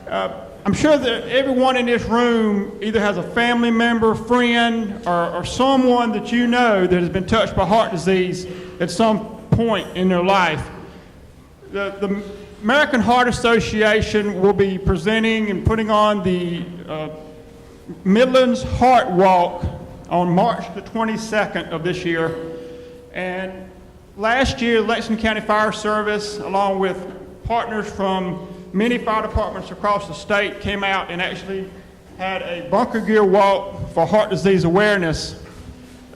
I'm sure that everyone in this room either has a family member, friend, or someone that you know that has been touched by heart disease at some point in their life. The American Heart Association will be presenting and putting on the Midlands Heart Walk on March the 22nd of this year. And last year, Lexington County Fire Service, along with partners from many fire departments across the state, came out and actually had a bunker gear walk for heart disease awareness.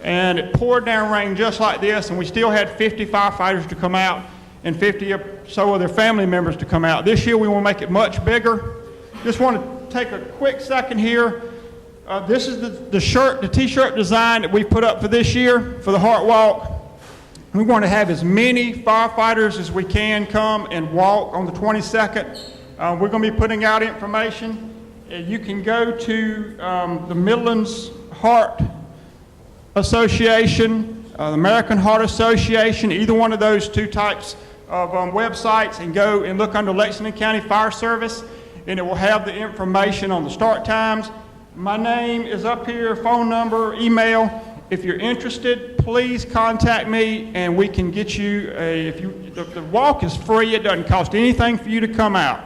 And it poured down rain just like this, and we still had 50 firefighters to come out and 50 or so of their family members to come out. This year we will make it much bigger. Just want to take a quick second here. This is the t-shirt design that we put up for this year for the Heart Walk. We want to have as many firefighters as we can come and walk on the 22nd. We're going to be putting out information. You can go to the Midlands Heart Association, the American Heart Association, either one of those two types of websites, and go and look under Lexington County Fire Service, and it will have the information on the start times. My name is up here, phone number, email. If you're interested, please contact me, and we can get you the walk is free. It doesn't cost anything for you to come out.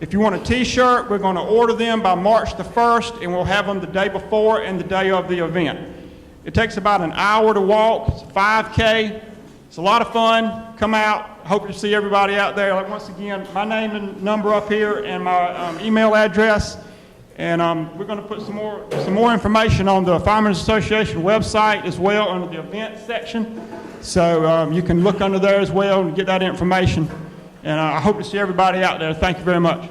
If you want a t-shirt, we're going to order them by March the 1st, and we'll have them the day before and the day of the event. It takes about an hour to walk. It's a 5K. It's a lot of fun. Come out. Hope to see everybody out there. Like, once again, my name and number up here, and my email address. And we're going to put some more information on the Firemen's Association website as well under the event section. So you can look under there as well and get that information. And I hope to see everybody out there. Thank you very much.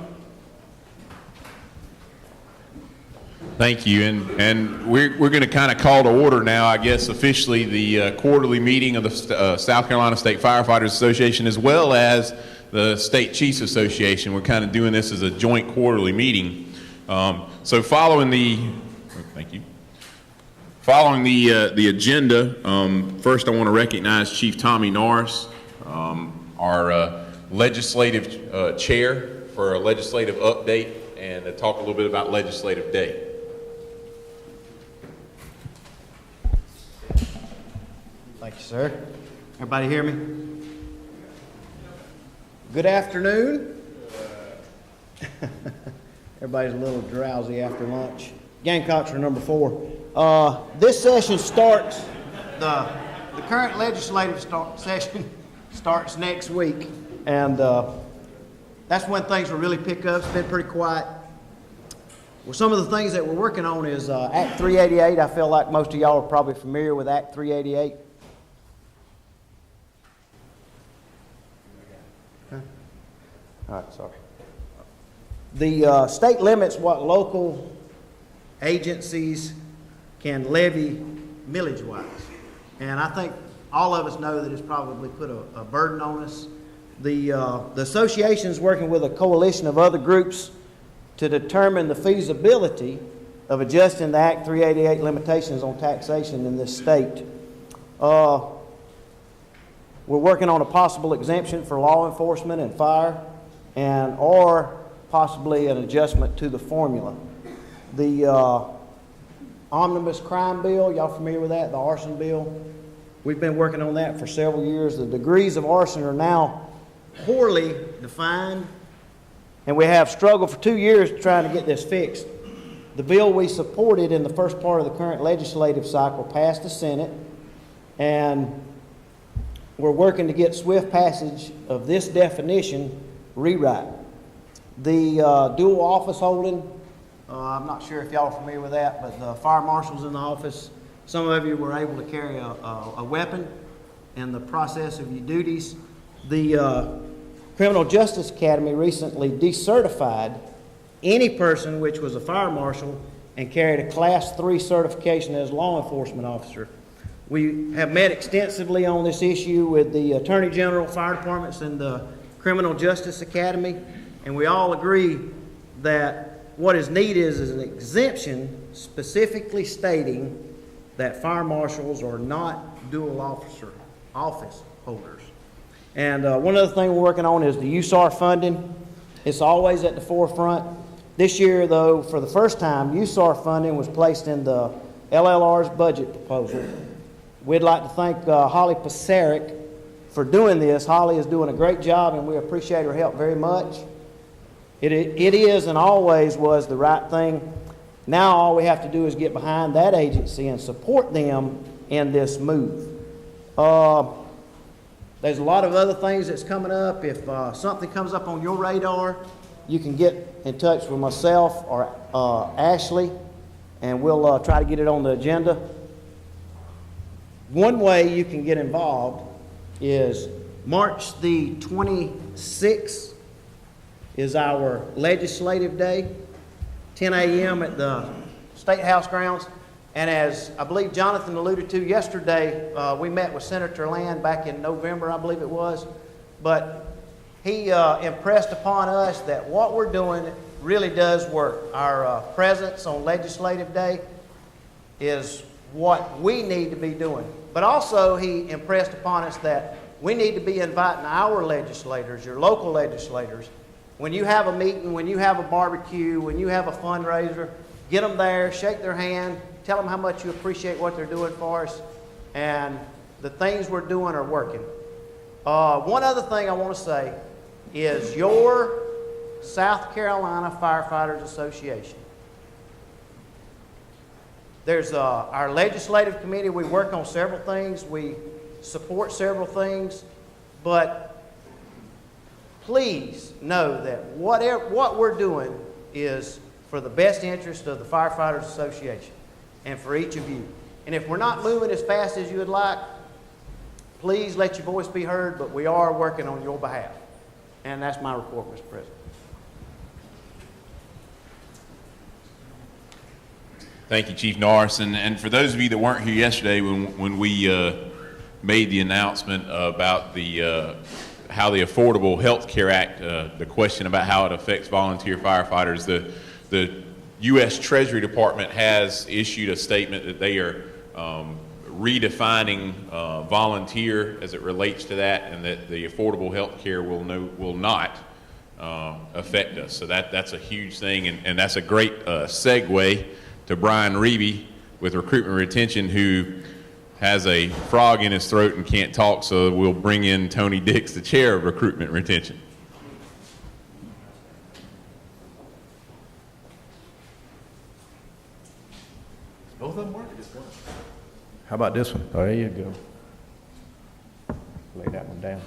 Thank you. And we're going to kind of call to order now, I guess, officially the quarterly meeting of the South Carolina State Firefighters Association, as well as the State Chiefs Association. We're kind of doing this as a joint quarterly meeting. So following the agenda, first I want to recognize Chief Tommy Norris, our legislative chair, for a legislative update and to talk a little bit about Legislative Day. Thank you, sir. Everybody hear me? Good afternoon. Everybody's a little drowsy after lunch. Gamecocks are number 4. This session starts, the current legislative session starts next week. And that's when things will really pick up. It's been pretty quiet. Well, some of the things that we're working on is Act 388. I feel like most of y'all are probably familiar with Act 388. All right, sorry. The state limits what local agencies can levy millage-wise. And I think all of us know that it's probably put a burden on us. The association is working with a coalition of other groups to determine the feasibility of adjusting the Act 388 limitations on taxation in this state. We're working on a possible exemption for law enforcement and fire, or possibly an adjustment to the formula. The omnibus crime bill, y'all familiar with that? The arson bill? We've been working on that for several years. The degrees of arson are now poorly defined, and we have struggled for 2 years trying to get this fixed. The bill we supported in the first part of the current legislative cycle passed the Senate, and we're working to get swift passage of this definition rewrite. The dual office holding, I'm not sure if y'all are familiar with that, but the fire marshal's in the office. Some of you were able to carry a weapon in the process of your duties. The Criminal Justice Academy recently decertified any person which was a fire marshal and carried a Class 3 certification as a law enforcement officer. We have met extensively on this issue with the Attorney General, fire departments, and the Criminal Justice Academy, and we all agree that what is needed is an exemption specifically stating that fire marshals are not dual office holders. And one other thing we're working on is the USAR funding. It's always at the forefront. This year, though, for the first time, USAR funding was placed in the LLR's budget proposal. We'd like to thank Holly Pasaric for doing this. Holly is doing a great job, and we appreciate her help very much. It is and always was the right thing. Now all we have to do is get behind that agency and support them in this move. There's a lot of other things that's coming up. If something comes up on your radar, you can get in touch with myself or Ashley, and we'll try to get it on the agenda. One way you can get involved is March the 26th is our legislative day, 10 a.m. at the State House grounds. And as I believe Jonathan alluded to yesterday, we met with Senator Land back in November, I believe it was. But he impressed upon us that what we're doing really does work. Our presence on Legislative Day is what we need to be doing. But also he impressed upon us that we need to be inviting our legislators, your local legislators. When you have a meeting, when you have a barbecue, when you have a fundraiser, get them there, shake their hand, tell them how much you appreciate what they're doing for us, and the things we're doing are working. One other thing I want to say is your South Carolina Firefighters Association. There's our legislative committee. We work on several things. We support several things, but please know that what we're doing is for the best interest of the Firefighters Association and for each of you. And if we're not moving as fast as you would like, please let your voice be heard, but we are working on your behalf. And that's my report, Mr. President. Thank you, Chief Norris. And for those of you that weren't here yesterday when we made the announcement about the how the Affordable Health Care Act, the question about how it affects volunteer firefighters, the U.S. Treasury Department has issued a statement that they are redefining volunteer as it relates to that, and that the affordable health care will not affect us. So that's a huge thing, and that's a great segue to Brian Reeby with Recruitment Retention, who has a frog in his throat and can't talk, so we'll bring in Tony Dix, the chair of Recruitment Retention. Both of them work? How about this one? Oh, there you go. Lay that one down.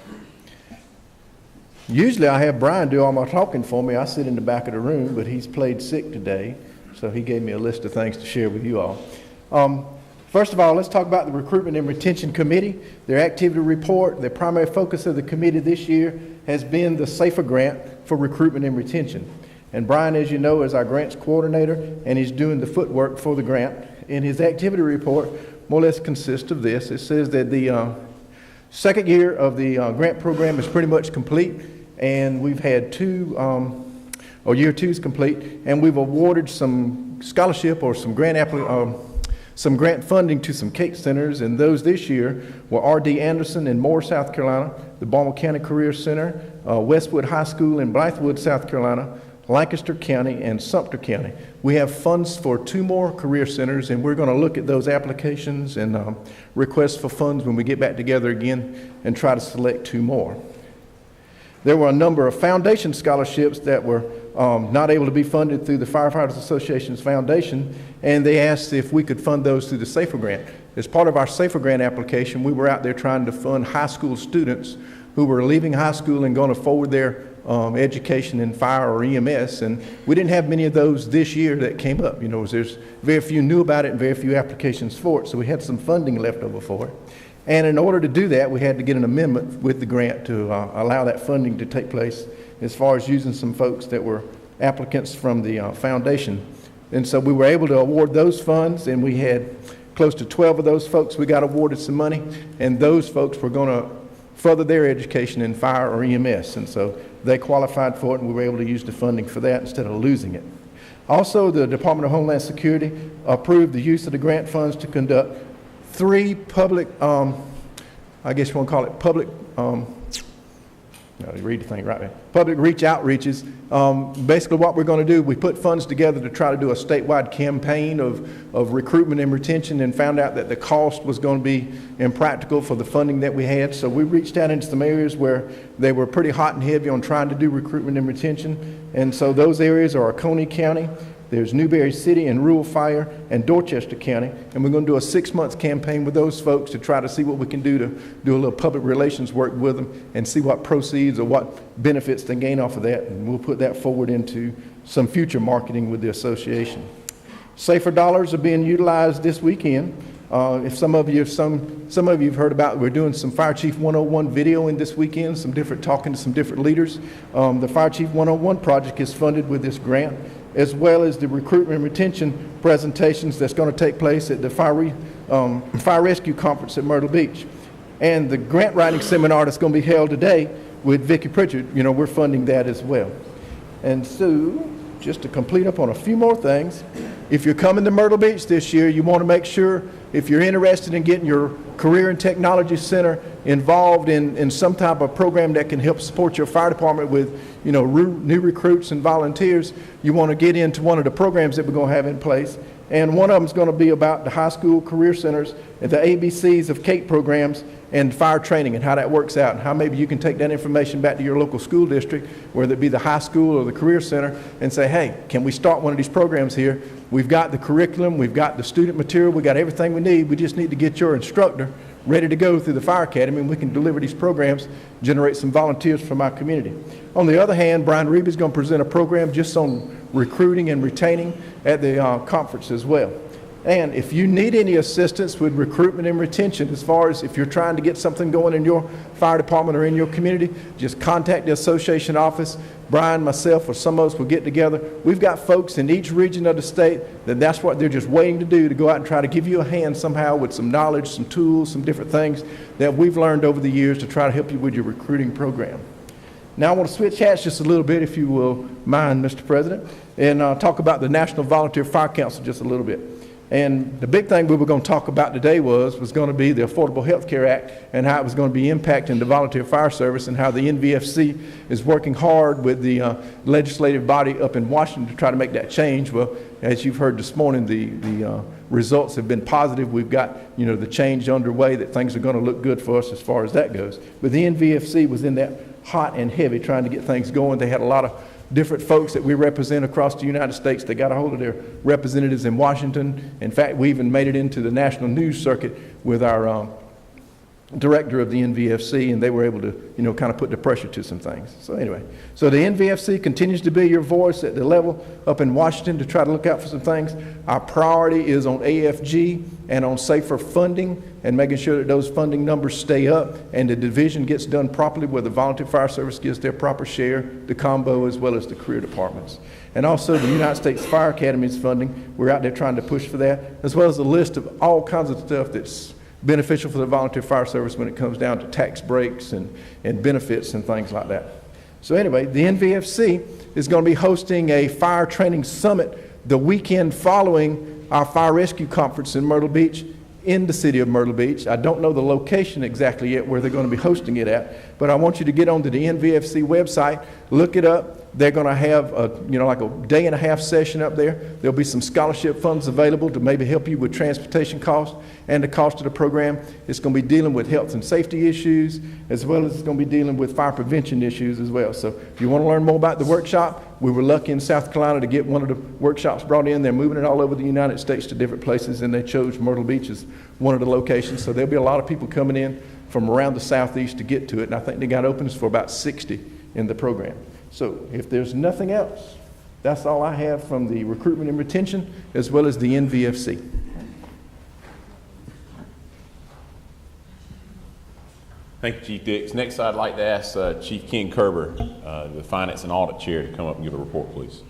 Usually I have Brian do all my talking for me. I sit in the back of the room, but he's played sick today, so he gave me a list of things to share with you all. First of all, let's talk about the Recruitment and Retention Committee. Their activity report, their primary focus of the committee this year has been the SAFER grant for recruitment and retention. And Brian, as you know, is our grants coordinator, and he's doing the footwork for the grant. And his activity report more or less consists of this. It says that the second year of the grant program is pretty much complete, and we've had year two is complete, and we've awarded some scholarship or some grant funding to some CAPE centers, and those this year were R.D. Anderson in Moore, South Carolina, the Baltimore County Career Center, Westwood High School in Blythewood, South Carolina, Lancaster County, and Sumter County. We have funds for 2 more career centers, and we're going to look at those applications and requests for funds when we get back together again and try to select 2 more. There were a number of foundation scholarships that were not able to be funded through the Firefighters Association's foundation, and they asked if we could fund those through the SAFER grant. As part of our SAFER grant application, we were out there trying to fund high school students who were leaving high school and going to forward their education in fire or EMS, and we didn't have many of those this year that came up. You know, there's very few knew about it and very few applications for it, so we had some funding left over for it. And in order to do that, we had to get an amendment with the grant to allow that funding to take place as far as using some folks that were applicants from the foundation. And so we were able to award those funds, and we had close to 12 of those folks we got awarded some money, and those folks were going to further their education in fire or EMS. And so they qualified for it, and we were able to use the funding for that instead of losing it. Also, the Department of Homeland Security approved the use of the grant funds to conduct 3 public, I guess you want to call it public read the thing right there. Public reach outreaches. Basically what we're going to do, we put funds together to try to do a statewide campaign of recruitment and retention, and found out that the cost was going to be impractical for the funding that we had. So we reached out into some areas where they were pretty hot and heavy on trying to do recruitment and retention. And so those areas are Oconee County, there's Newberry City and Rural Fire, and Dorchester County. And we're going to do a 6-month campaign with those folks to try to see what we can do to do a little public relations work with them and see what proceeds or what benefits they gain off of that. And we'll put that forward into some future marketing with the association. Safer dollars are being utilized this weekend. If some of you have heard about, we're doing some Fire Chief 101 video in this weekend, talking to some different leaders. The Fire Chief 101 project is funded with this grant, as well as the recruitment and retention presentations that's going to take place at the Fire Rescue Conference at Myrtle Beach. And the grant writing seminar that's going to be held today with Vicki Pritchard, we're funding that as well. And so, just to complete up on a few more things, if you're coming to Myrtle Beach this year, you want to make sure, if you're interested in getting your Career and Technology Center involved in some type of program that can help support your fire department with, new recruits and volunteers, you want to get into one of the programs that we're going to have in place. And one of them is going to be about the high school career centers and the ABCs of CAPE programs and fire training and how that works out, and how maybe you can take that information back to your local school district, whether it be the high school or the career center, and say, hey, can we start one of these programs here? We've got the curriculum, we've got the student material, we've got everything we need. We just need to get your instructor ready to go through the fire academy, and we can deliver these programs, generate some volunteers from our community. On the other hand, Brian Reeb is going to present a program just on recruiting and retaining at the conference as well. And if you need any assistance with recruitment and retention, as far as if you're trying to get something going in your fire department or in your community, just contact the association office. Brian, myself, or some of us will get together. We've got folks in each region of the state that's what they're just waiting to do, to go out and try to give you a hand somehow with some knowledge, some tools, some different things that we've learned over the years to try to help you with your recruiting program. Now I want to switch hats just a little bit, if you will mind, Mr. President, and talk about the National Volunteer Fire Council just a little bit. And the big thing we were going to talk about today was going to be the Affordable Health Care Act and how it was going to be impacting the volunteer fire service, and how the NVFC is working hard with the legislative body up in Washington to try to make that change. Well, as you've heard this morning, the results have been positive. We've got, the change underway, that things are going to look good for us as far as that goes. But the NVFC was in that hot and heavy trying to get things going. They had a lot of different folks that we represent across the United States. They got a hold of their representatives in Washington. In fact, we even made it into the national news circuit with our director of the NVFC, and they were able to, kind of put the pressure to some things. So anyway, so the NVFC continues to be your voice at the level up in Washington to try to look out for some things. Our priority is on AFG and on safer funding, and making sure that those funding numbers stay up and the division gets done properly, where the volunteer fire service gets their proper share, the combo, as well as the career departments. And also the United States Fire Academy's funding, we're out there trying to push for that, as well as a list of all kinds of stuff that's beneficial for the volunteer fire service when it comes down to tax breaks and benefits and things like that. So anyway, the NVFC is going to be hosting a fire training summit the weekend following our fire rescue conference in Myrtle Beach, in the city of Myrtle Beach. I don't know the location exactly yet where they're going to be hosting it at, but I want you to get onto the NVFC website, look it up. They're going to have like a day and a half session up there. There'll be some scholarship funds available to maybe help you with transportation costs and the cost of the program. It's going to be dealing with health and safety issues, as well as it's going to be dealing with fire prevention issues as well. So if you want to learn more about the workshop, we were lucky in South Carolina to get one of the workshops brought in. They're moving it all over the United States to different places, and they chose Myrtle Beach as one of the locations. So there'll be a lot of people coming in from around the Southeast to get to it, and I think they got openings for about 60 in the program. So if there's nothing else, that's all I have from the recruitment and retention, as well as the NVFC. Thank you, Chief Dix. Next, I'd like to ask Chief Ken Kerber, the Finance and Audit Chair, to come up and give a report, please.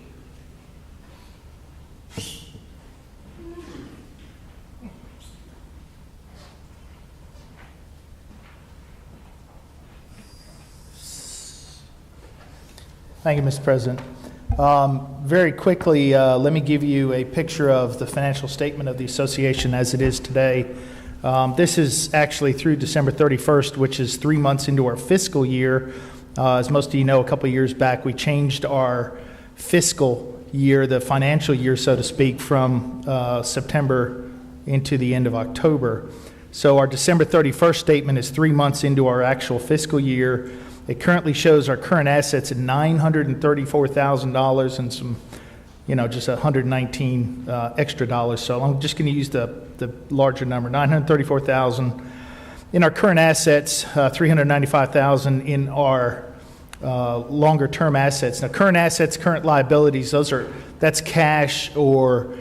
Thank you, Mr. President. Very quickly, let me give you a picture of the financial statement of the association as it is today. This is actually through December 31st, which is 3 months into our fiscal year. As most of you know, a couple of years back, we changed our fiscal year, the financial year, so to speak, from September into the end of October. So our December 31st statement is 3 months into our actual fiscal year. It currently shows our current assets at $934,000 and some, just 119 extra dollars. So I'm just going to use the larger number, $934,000 in our current assets, $395,000 in our longer term assets. Now, current assets, current liabilities, that's cash or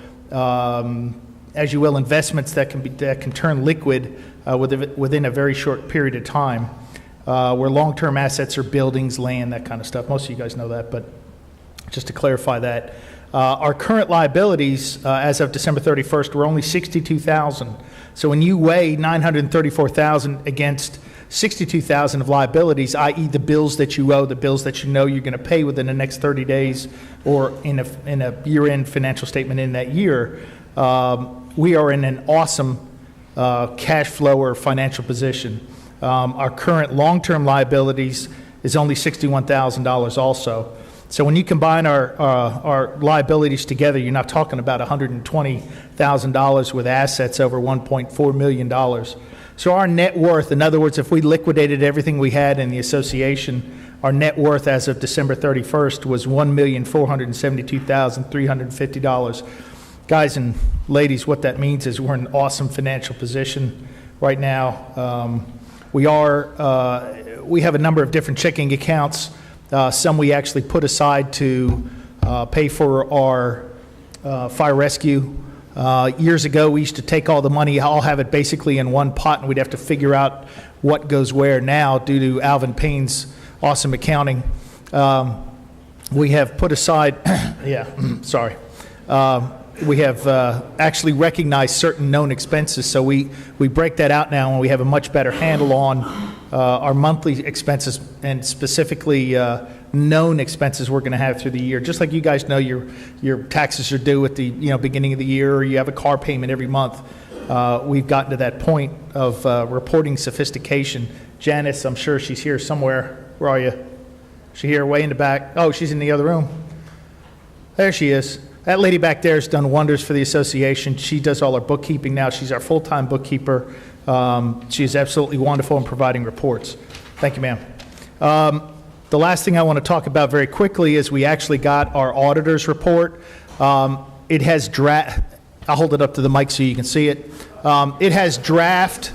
as you will, investments that can turn liquid within a very short period of time. Where long-term assets are buildings, land, that kind of stuff. Most of you guys know that, but just to clarify that. Our current liabilities as of December 31st were only $62,000. So when you weigh $934,000 against $62,000 of liabilities, i.e. the bills that you owe, the bills that you know you're going to pay within the next 30 days or in a year-end financial statement in that year, we are in an awesome cash flow or financial position. Our current long-term liabilities is only $61,000 also. So when you combine our liabilities together, you're not talking about $120,000 with assets over $1.4 million. So our net worth, in other words, if we liquidated everything we had in the association, our net worth as of December 31st was $1,472,350. Guys and ladies, what that means is we're in an awesome financial position right now. We have a number of different checking accounts. Some we actually put aside to pay for our fire rescue. Years ago, we used to take all the money, all have it basically in one pot, and we'd have to figure out what goes where. Now, due to Alvin Payne's awesome accounting, we have put aside, we have actually recognized certain known expenses, so we break that out now, and we have a much better handle on our monthly expenses and specifically known expenses we're going to have through the year. Just like you guys know your taxes are due at the beginning of the year, or you have a car payment every month. We've gotten to that point of reporting sophistication. Janice, I'm sure she's here somewhere. Where are you? Is she here way in the back? Oh, she's in the other room. There she is. That lady back there has done wonders for the association. She does all our bookkeeping now. She's our full-time bookkeeper. She is absolutely wonderful in providing reports. Thank you, ma'am. The last thing I want to talk about very quickly is we actually got our auditor's report. It has I'll hold it up to the mic so you can see it. It has draft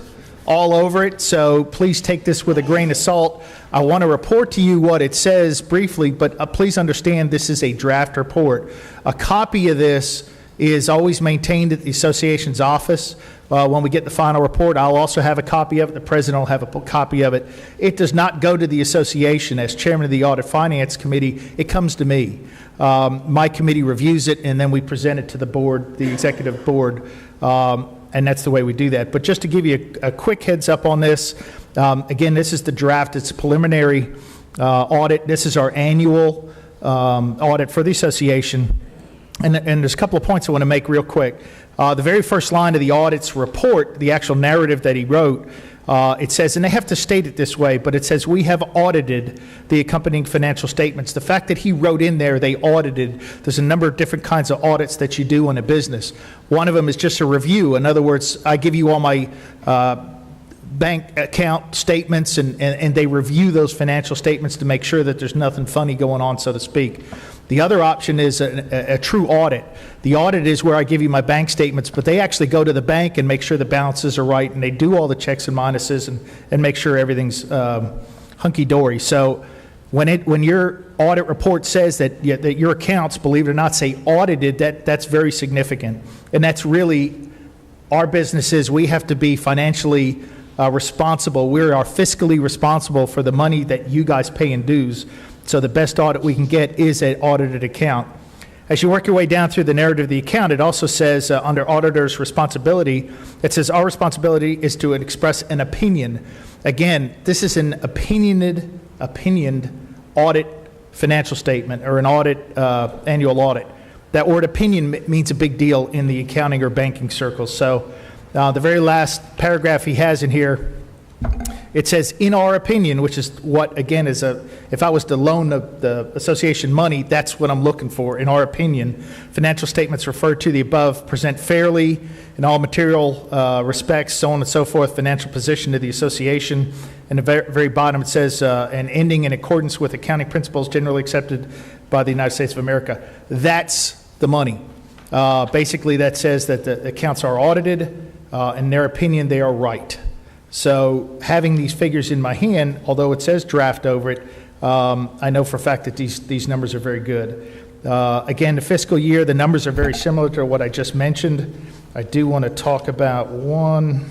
all over it, so please take this with a grain of salt. I want to report to you what it says briefly, but please understand this is a draft report. A copy of this is always maintained at the association's office. When we get the final report, I'll also have a copy of it. The president will have a copy of it. It does not go to the association. As chairman of the Audit Finance Committee, it comes to me. My committee reviews it, and then we present it to the board, the executive board, and that's the way we do that. But just to give you a quick heads up on this, again, this is the draft. It's a preliminary audit. This is our annual audit for the association. And there's a couple of points I want to make real quick. The very first line of the audit's report, the actual narrative that he wrote, it says, and they have to state it this way, but it says, we have audited the accompanying financial statements. The fact that he wrote in there, they audited, there's a number of different kinds of audits that you do in a business. One of them is just a review. In other words, I give you all my bank account statements, and they review those financial statements to make sure that there's nothing funny going on, so to speak. The other option is a true audit. The audit is where I give you my bank statements, but they actually go to the bank and make sure the balances are right, and they do all the checks and minuses and make sure everything's hunky-dory. So when your audit report says that your accounts, believe it or not, say audited, that's very significant. And that's really, our business is we have to be financially responsible. We are fiscally responsible for the money that you guys pay in dues. So the best audit we can get is an audited account. As you work your way down through the narrative of the account, it also says under auditor's responsibility, it says our responsibility is to express an opinion. Again, this is an opinioned audit financial statement or an audit annual audit. That word opinion means a big deal in the accounting or banking circles. So the very last paragraph he has in here, it says, in our opinion, which is what, again, if I was to loan the association money, that's what I'm looking for, in our opinion. Financial statements referred to the above present fairly in all material respects, so on and so forth, financial position of the association. And at the very bottom, it says, and ending in accordance with accounting principles generally accepted by the United States of America. That's the money. Basically, that says that the accounts are audited. In their opinion, they are right. So having these figures in my hand, although it says draft over it, I know for a fact that these numbers are very good. Again, the fiscal year, the numbers are very similar to what I just mentioned. I do want to talk about one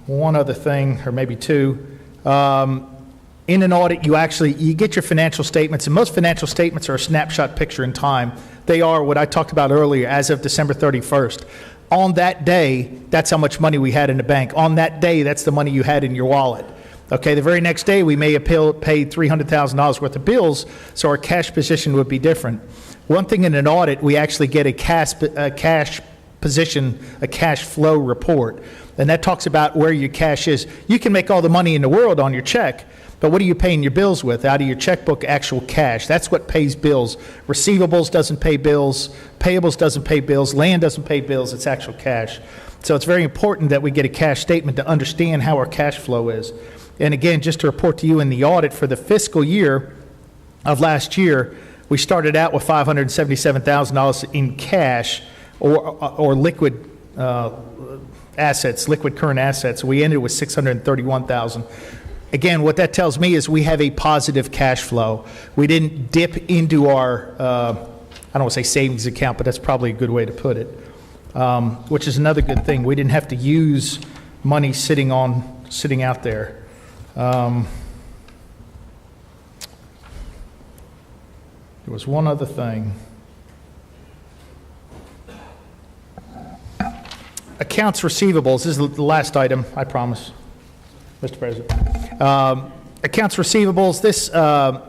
other thing, or maybe two. In an audit, you get your financial statements, and most financial statements are a snapshot picture in time. They are what I talked about earlier, as of December 31st. On that day, that's how much money we had in the bank. On that day, that's the money you had in your wallet. Okay, the very next day, we may have paid $300,000 worth of bills, so our cash position would be different. One thing in an audit, we actually get a cash position, a cash flow report, and that talks about where your cash is. You can make all the money in the world on your check, but what are you paying your bills with? Out of your checkbook, actual cash. That's what pays bills. Receivables doesn't pay bills. Payables doesn't pay bills. Land doesn't pay bills. It's actual cash. So it's very important that we get a cash statement to understand how our cash flow is. And again, just to report to you, in the audit for the fiscal year of last year, we started out with $577,000 in cash or liquid assets, liquid current assets. We ended with $631,000. Again, what that tells me is we have a positive cash flow. We didn't dip into our, I don't want to say savings account, but that's probably a good way to put it, which is another good thing. We didn't have to use money sitting out there. There was one other thing. Accounts receivables. This is the last item, I promise, Mr. President. Accounts receivables, this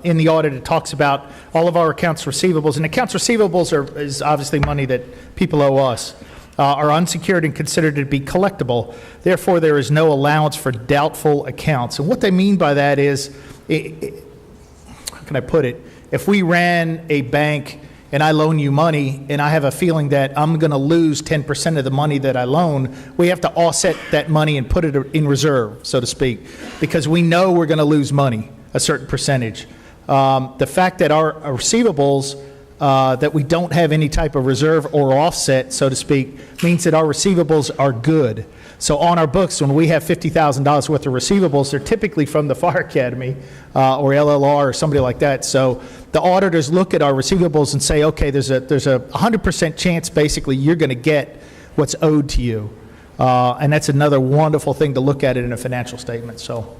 in the audit, it talks about all of our accounts receivables. And accounts receivables is obviously money that people owe us, are unsecured and considered to be collectible. Therefore, there is no allowance for doubtful accounts. And what they mean by that is, how can I put it? If we ran a bank and I loan you money, and I have a feeling that I'm going to lose 10% of the money that I loan, we have to offset that money and put it in reserve, so to speak, because we know we're going to lose money, a certain percentage. The fact that our receivables, that we don't have any type of reserve or offset, so to speak, means that our receivables are good. So on our books, when we have $50,000 worth of receivables, they're typically from the Fire Academy or LLR or somebody like that. So the auditors look at our receivables and say, okay, there's a 100% chance basically you're going to get what's owed to you. And that's another wonderful thing to look at it in a financial statement. So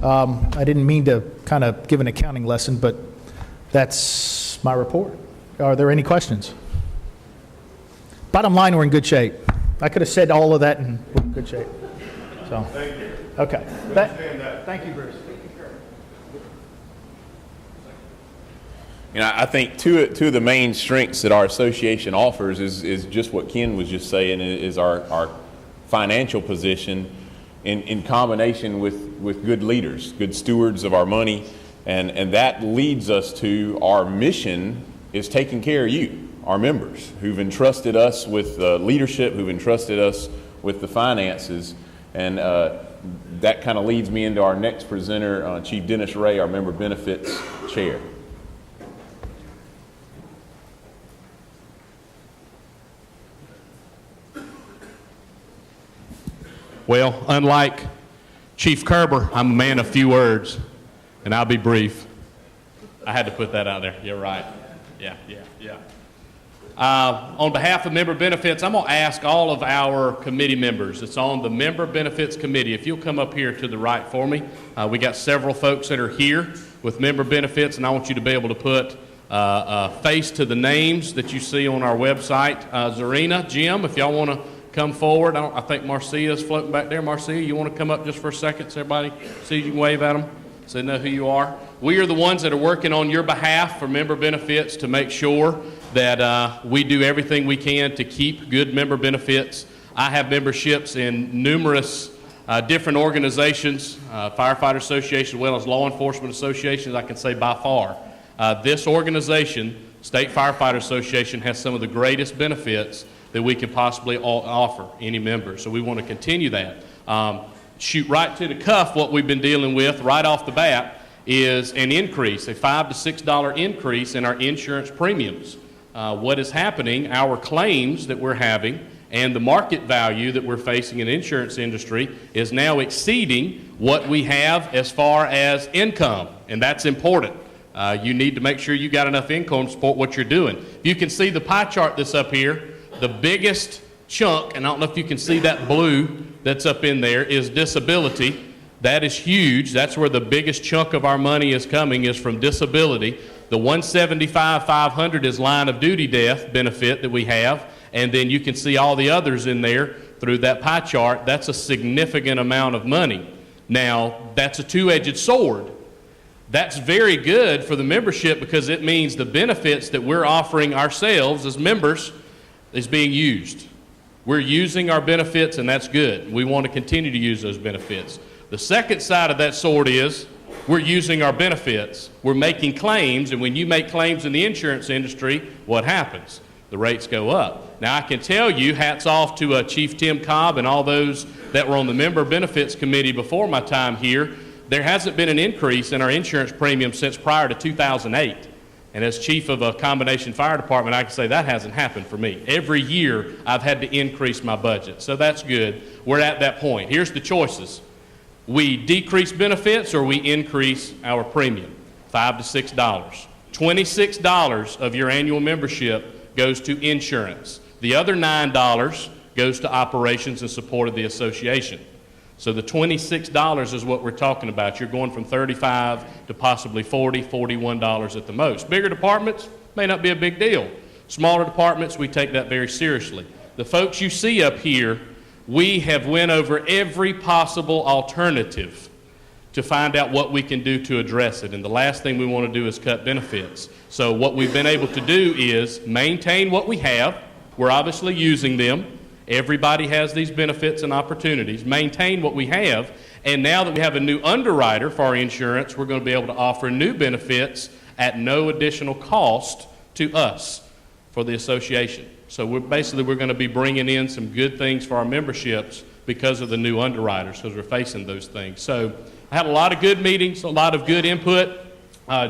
I didn't mean to kind of give an accounting lesson, but that's my report. Are there any questions? Bottom line, we're in good shape. I could have said all of that and we're in good shape. So, thank you. Okay. Thank you, Bruce. You know, I think two of the main strengths that our association offers is just what Ken was just saying, is our financial position in combination with good leaders, good stewards of our money, and that leads us to our mission is taking care of you, our members, who've entrusted us with leadership, who've entrusted us with the finances, and that kind of leads me into our next presenter, Chief Dennis Ray, our Member Benefits Chair. Well, unlike Chief Kerber, I'm a man of few words, and I'll be brief. I had to put that out there. You're right. Yeah. On behalf of Member Benefits, I'm going to ask all of our committee members. It's on the Member Benefits Committee. If you'll come up here to the right for me. We got several folks that are here with Member Benefits, and I want you to be able to put a face to the names that you see on our website. Zarina, Jim, if y'all want to come forward. I think Marcia's floating back there. Marcia, you want to come up just for a second so everybody sees you can wave at them so they know who you are? We are the ones that are working on your behalf for member benefits to make sure that we do everything we can to keep good member benefits. I have memberships in numerous different organizations, Firefighter Association as well as law enforcement associations, I can say by far, this organization, State Firefighter Association, has some of the greatest benefits that we can possibly offer any member. So we want to continue that. Shoot right to the cuff, what we've been dealing with right off the bat is an increase, a $5 to $6 increase in our insurance premiums. What is happening, our claims that we're having and the market value that we're facing in the insurance industry is now exceeding what we have as far as income, and that's important. You need to make sure you got enough income to support what you're doing. You can see the pie chart that's up here. The biggest chunk, and I don't know if you can see that blue that's up in there, is disability. That is huge. That's where the biggest chunk of our money is coming, is from disability. The $175,500 is line of duty death benefit that we have, and then you can see all the others in there through that pie chart. That's a significant amount of money. Now, that's a two-edged sword. That's very good for the membership because it means the benefits that we're offering ourselves as members is being used. We're using our benefits, and that's good. We want to continue to use those benefits. The second side of that sword is we're using our benefits. We're making claims, and when you make claims in the insurance industry, what happens? The rates go up. Now, I can tell you, hats off to Chief Tim Cobb and all those that were on the Member Benefits Committee before my time here. There hasn't been an increase in our insurance premium since prior to 2008. And as chief of a combination fire department, I can say that hasn't happened for me. Every year, I've had to increase my budget. So that's good. We're at that point. Here's the choices. We decrease benefits or we increase our premium, $5 to $6. $26 of your annual membership goes to insurance. The other $9 goes to operations and support of the association. So the $26 is what we're talking about. You're going from $35 to possibly $40, $41 at the most. Bigger departments may not be a big deal. Smaller departments, we take that very seriously. The folks you see up here, we have went over every possible alternative to find out what we can do to address it. And the last thing we want to do is cut benefits. So what we've been able to do is maintain what we have. We're obviously using them. Everybody has these benefits and opportunities. Maintain what we have, and now that we have a new underwriter for our insurance, we're going to be able to offer new benefits at no additional cost to us for the association. So we're going to be bringing in some good things for our memberships because of the new underwriters, because we're facing those things. So I had a lot of good meetings, a lot of good input.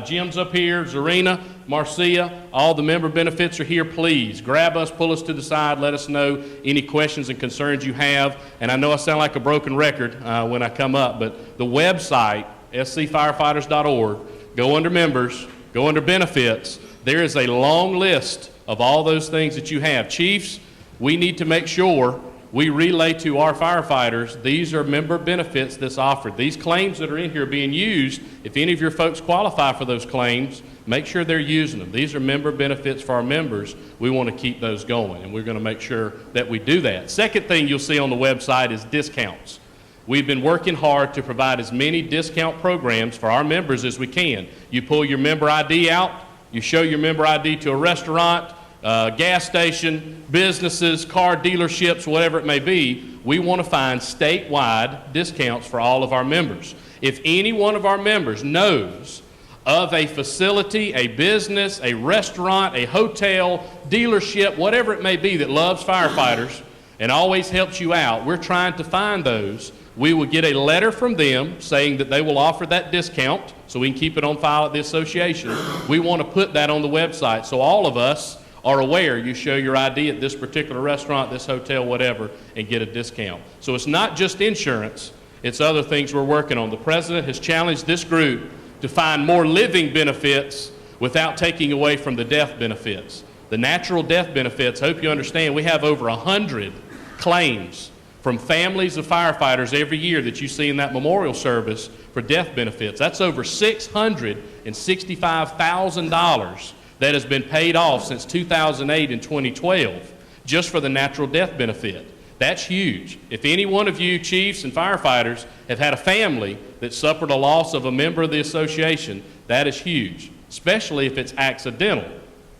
Jim's up here, Zarina, Marcia, all the member benefits are here. Please grab us, pull us to the side, let us know any questions and concerns you have. And I know I sound like a broken record when I come up, but the website, scfirefighters.org, go under members, go under benefits. There is a long list of all those things that you have. Chiefs, we need to make sure we relay to our firefighters, these are member benefits that's offered. These claims that are in here being used, if any of your folks qualify for those claims, make sure they're using them. These are member benefits for our members. We want to keep those going, and we're going to make sure that we do that. Second thing you'll see on the website is discounts. We've been working hard to provide as many discount programs for our members as we can. You pull your member ID out, you show your member ID to a restaurant, gas station, businesses, car dealerships, whatever it may be. We want to find statewide discounts for all of our members. If any one of our members knows of a facility, a business, a restaurant, a hotel, dealership, whatever it may be that loves firefighters and always helps you out, we're trying to find those. We will get a letter from them saying that they will offer that discount so we can keep it on file at the association. We want to put that on the website so all of us are aware. You show your ID at this particular restaurant, this hotel, whatever, and get a discount. So it's not just insurance, it's other things we're working on. The president has challenged this group to find more living benefits without taking away from the death benefits. The natural death benefits, I hope you understand, we have over 100 claims from families of firefighters every year that you see in that memorial service for death benefits. That's over $665,000 that has been paid off since 2008 and 2012 just for the natural death benefit. That's huge. If any one of you chiefs and firefighters have had a family that suffered a loss of a member of the association, that is huge, especially if it's accidental.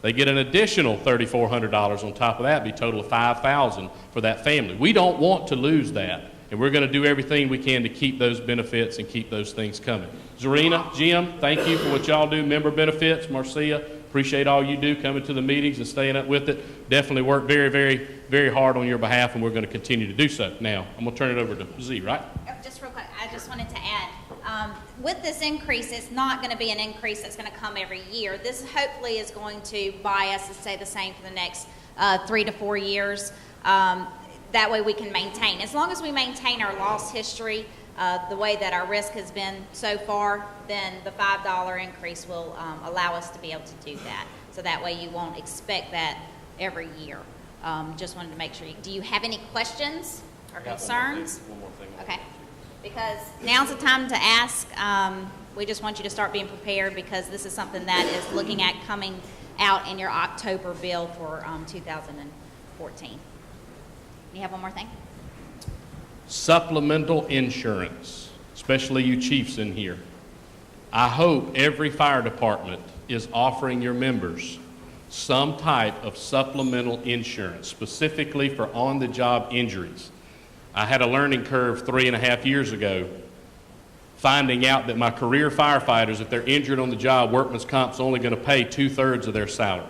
They get an additional $3,400 on top of that, be a total of $5,000 for that family. We don't want to lose that, and we're going to do everything we can to keep those benefits and keep those things coming. Zarina, Jim, thank you for what y'all do. Member benefits, Marcia, appreciate all you do coming to the meetings and staying up with it. Definitely work very, very, very hard on your behalf, and we're going to continue to do so. Now, I'm going to turn it over to Z, right? Just real quick, I just wanted to add, with this increase, it's not going to be an increase that's going to come every year. This hopefully is going to buy us to stay the same for the next 3 to 4 years. That way we can maintain. As long as we maintain our loss history, the way that our risk has been so far, then the $5 increase will allow us to be able to do that. So that way you won't expect that every year. Just wanted to make sure. Do you have any questions or concerns? One more thing. Okay. Because now's the time to ask. We just want you to start being prepared because this is something that is looking at coming out in your October bill for 2014. You have one more thing? Supplemental insurance, especially you chiefs in here. I hope every fire department is offering your members some type of supplemental insurance, specifically for on-the-job injuries. I had a learning curve 3.5 years ago, finding out that my career firefighters, if they're injured on the job, workman's comp's only going to pay 2/3 of their salary,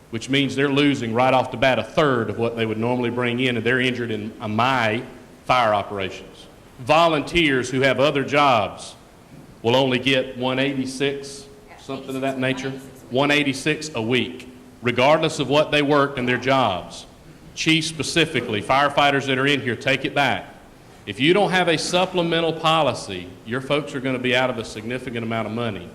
which means they're losing right off the bat 1/3 of what they would normally bring in, and they're injured in my fire operations. Volunteers who have other jobs will only get $186, something of that nature, $186 a week, regardless of what they worked in their jobs. Chiefs specifically, firefighters that are in here, take it back. If you don't have a supplemental policy, your folks are going to be out of a significant amount of money.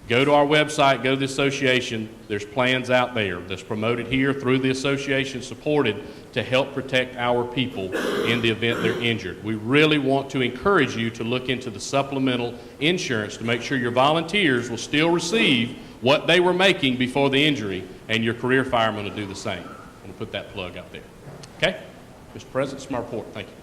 Go to our website, go to the association. There's plans out there that's promoted here through the association, supported to help protect our people in the event they're injured. We really want to encourage you to look into the supplemental insurance to make sure your volunteers will still receive what they were making before the injury, and your career firemen will do the same. I'm going to put that plug out there. Okay? Mr. President, it's my report. Thank you.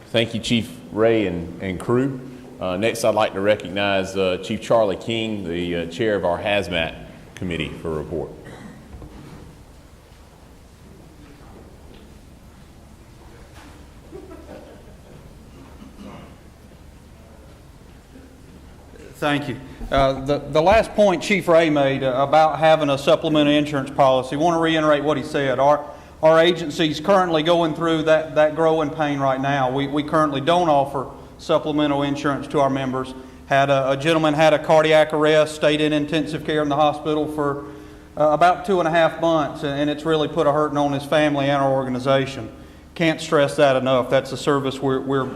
Thank you, Chief Ray and crew. Next, I'd like to recognize Chief Charlie King, the chair of our Hazmat Committee, for a report. Thank you. The last point Chief Ray made about having a supplemental insurance policy, I want to reiterate what he said. Our agency's currently going through that growing pain right now. We currently don't offer supplemental insurance to our members. A gentleman had a cardiac arrest, stayed in intensive care in the hospital for about 2.5 months, and it's really put a hurting on his family and our organization. Can't stress that enough. That's a service we're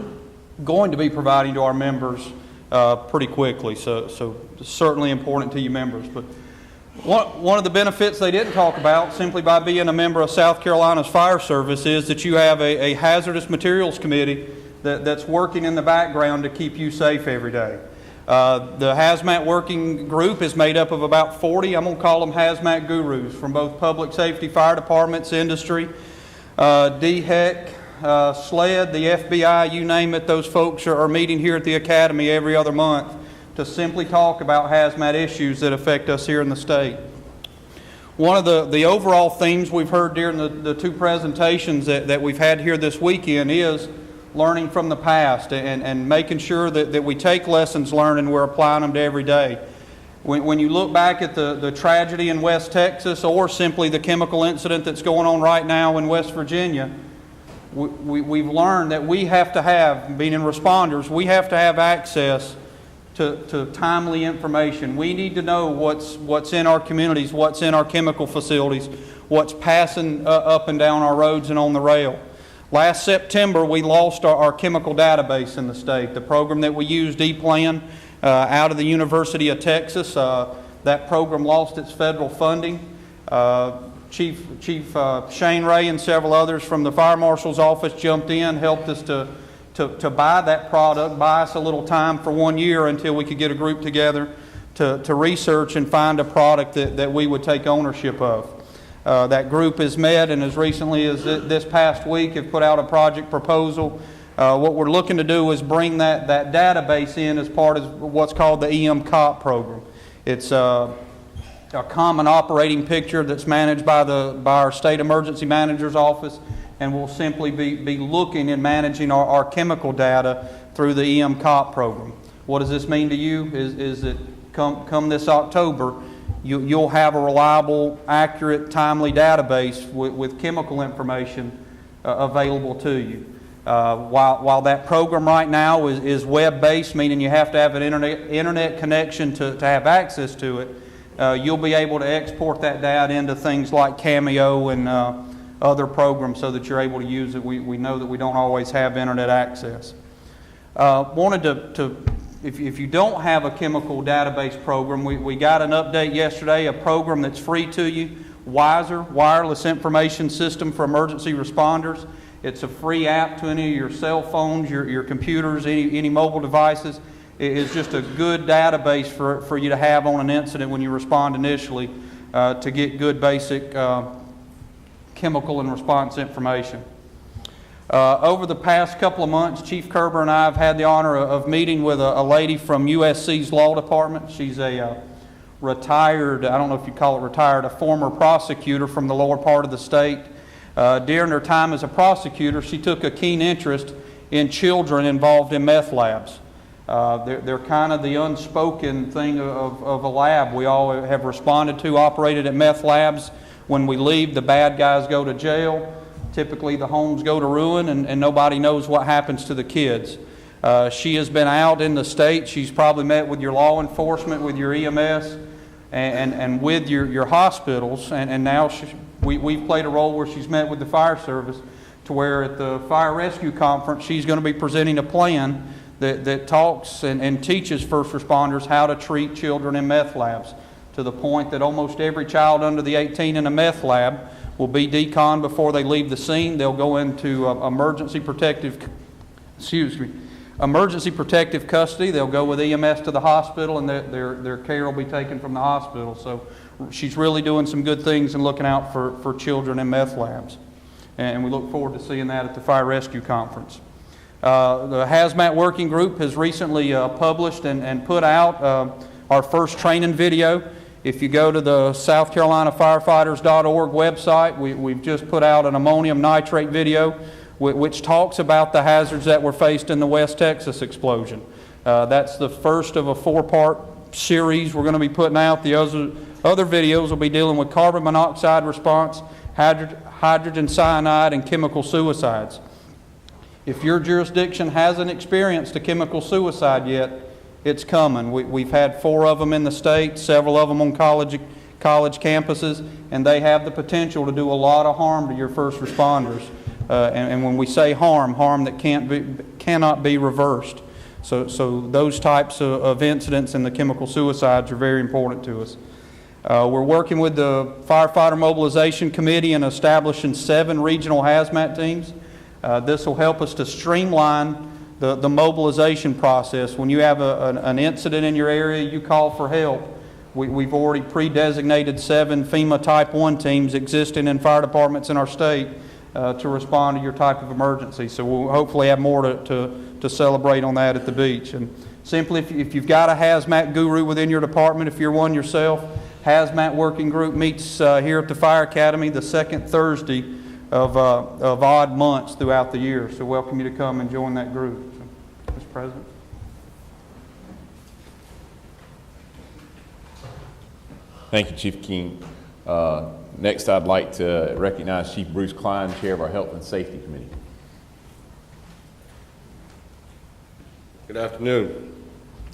going to be providing to our members pretty quickly, so certainly important to you members. But one of the benefits they didn't talk about, simply by being a member of South Carolina's Fire Service, is that you have a hazardous materials committee that's working in the background to keep you safe every day. The hazmat working group is made up of about 40, I'm going to call them hazmat gurus, from both public safety, fire departments, industry, DHEC, SLED, the FBI, you name it. Those folks are meeting here at the Academy every other month to simply talk about hazmat issues that affect us here in the state. One of the overall themes we've heard during the two presentations that we've had here this weekend is learning from the past and making sure that we take lessons learned and we're applying them to every day. When you look back at the tragedy in West Texas, or simply the chemical incident that's going on right now in West Virginia, we've learned that we have to have, being responders, we have to have access to timely information. We need to know what's in our communities, what's in our chemical facilities, what's passing up and down our roads and on the rail. Last September, we lost our chemical database in the state. The program that we used, E-Plan, out of the University of Texas, that program lost its federal funding. Chief Shane Ray and several others from the Fire Marshal's office jumped in, helped us to buy that product, buy us a little time for 1 year until we could get a group together to research and find a product that we would take ownership of. That group has met, and as recently as this past week have put out a project proposal. What we're looking to do is bring that database in as part of what's called the EM COP program. It's a common operating picture that's managed by our state emergency manager's office, and we'll simply be looking and managing our chemical data through the EM COP program. What does this mean to you? Is that come this October, you'll have a reliable, accurate, timely database with chemical information available to you. While that program right now is web-based, meaning you have to have an internet connection to have access to it, you'll be able to export that data into things like Cameo and other programs so that you're able to use it. We know that we don't always have internet access. Wanted to if you don't have a chemical database program, we got an update yesterday, a program that's free to you, WISER, Wireless Information System for Emergency Responders. It's a free app to any of your cell phones, your computers, any mobile devices. It is just a good database for you to have on an incident when you respond initially to get good basic chemical and response information. Over the past couple of months, Chief Kerber and I have had the honor of meeting with a lady from USC's law department. She's a retired, I don't know if you call it retired, a former prosecutor from the lower part of the state. During her time as a prosecutor, she took a keen interest in children involved in meth labs. They're kind of the unspoken thing of a lab we all have responded to, operated at meth labs. When we leave, the bad guys go to jail. Typically, the homes go to ruin, and nobody knows what happens to the kids. She has been out in the state. She's probably met with your law enforcement, with your EMS, and with your hospitals. And now we've played a role where she's met with the fire service, to where at the fire rescue conference, she's going to be presenting a plan that talks and teaches first responders how to treat children in meth labs, to the point that almost every child under the 18 in a meth lab will be deconned before they leave the scene. They'll go into emergency protective custody. They'll go with EMS to the hospital, and their care will be taken from the hospital. So she's really doing some good things and looking out for children in meth labs. And we look forward to seeing that at the Fire Rescue Conference. The Hazmat Working Group has recently published and put out our first training video. If you go to the South Carolina Firefighters.org website, we've just put out an ammonium nitrate video which talks about the hazards that were faced in the West Texas explosion. That's the first of a 4-part series we're going to be putting out. The other videos will be dealing with carbon monoxide response, hydrogen cyanide, and chemical suicides. If your jurisdiction hasn't experienced a chemical suicide yet, it's coming. We've had 4 of them in the state, several of them on college campuses, and they have the potential to do a lot of harm to your first responders. And when we say harm that cannot be reversed. So those types of incidents and the chemical suicides are very important to us. We're working with the Firefighter Mobilization Committee and establishing 7 regional hazmat teams. This will help us to streamline the mobilization process. When you have an incident in your area, you call for help. We've already pre-designated 7 FEMA Type 1 teams existing in fire departments in our state to respond to your type of emergency. So we'll hopefully have more to celebrate on that at the beach. And simply, if you've got a hazmat guru within your department, if you're one yourself, Hazmat Working Group meets here at the Fire Academy the 2nd Thursday of odd months throughout the year. So welcome you to come and join that group. So, Mr. President. Thank you, Chief King. Next, I'd like to recognize Chief Bruce Klein, Chair of our Health and Safety Committee. Good afternoon.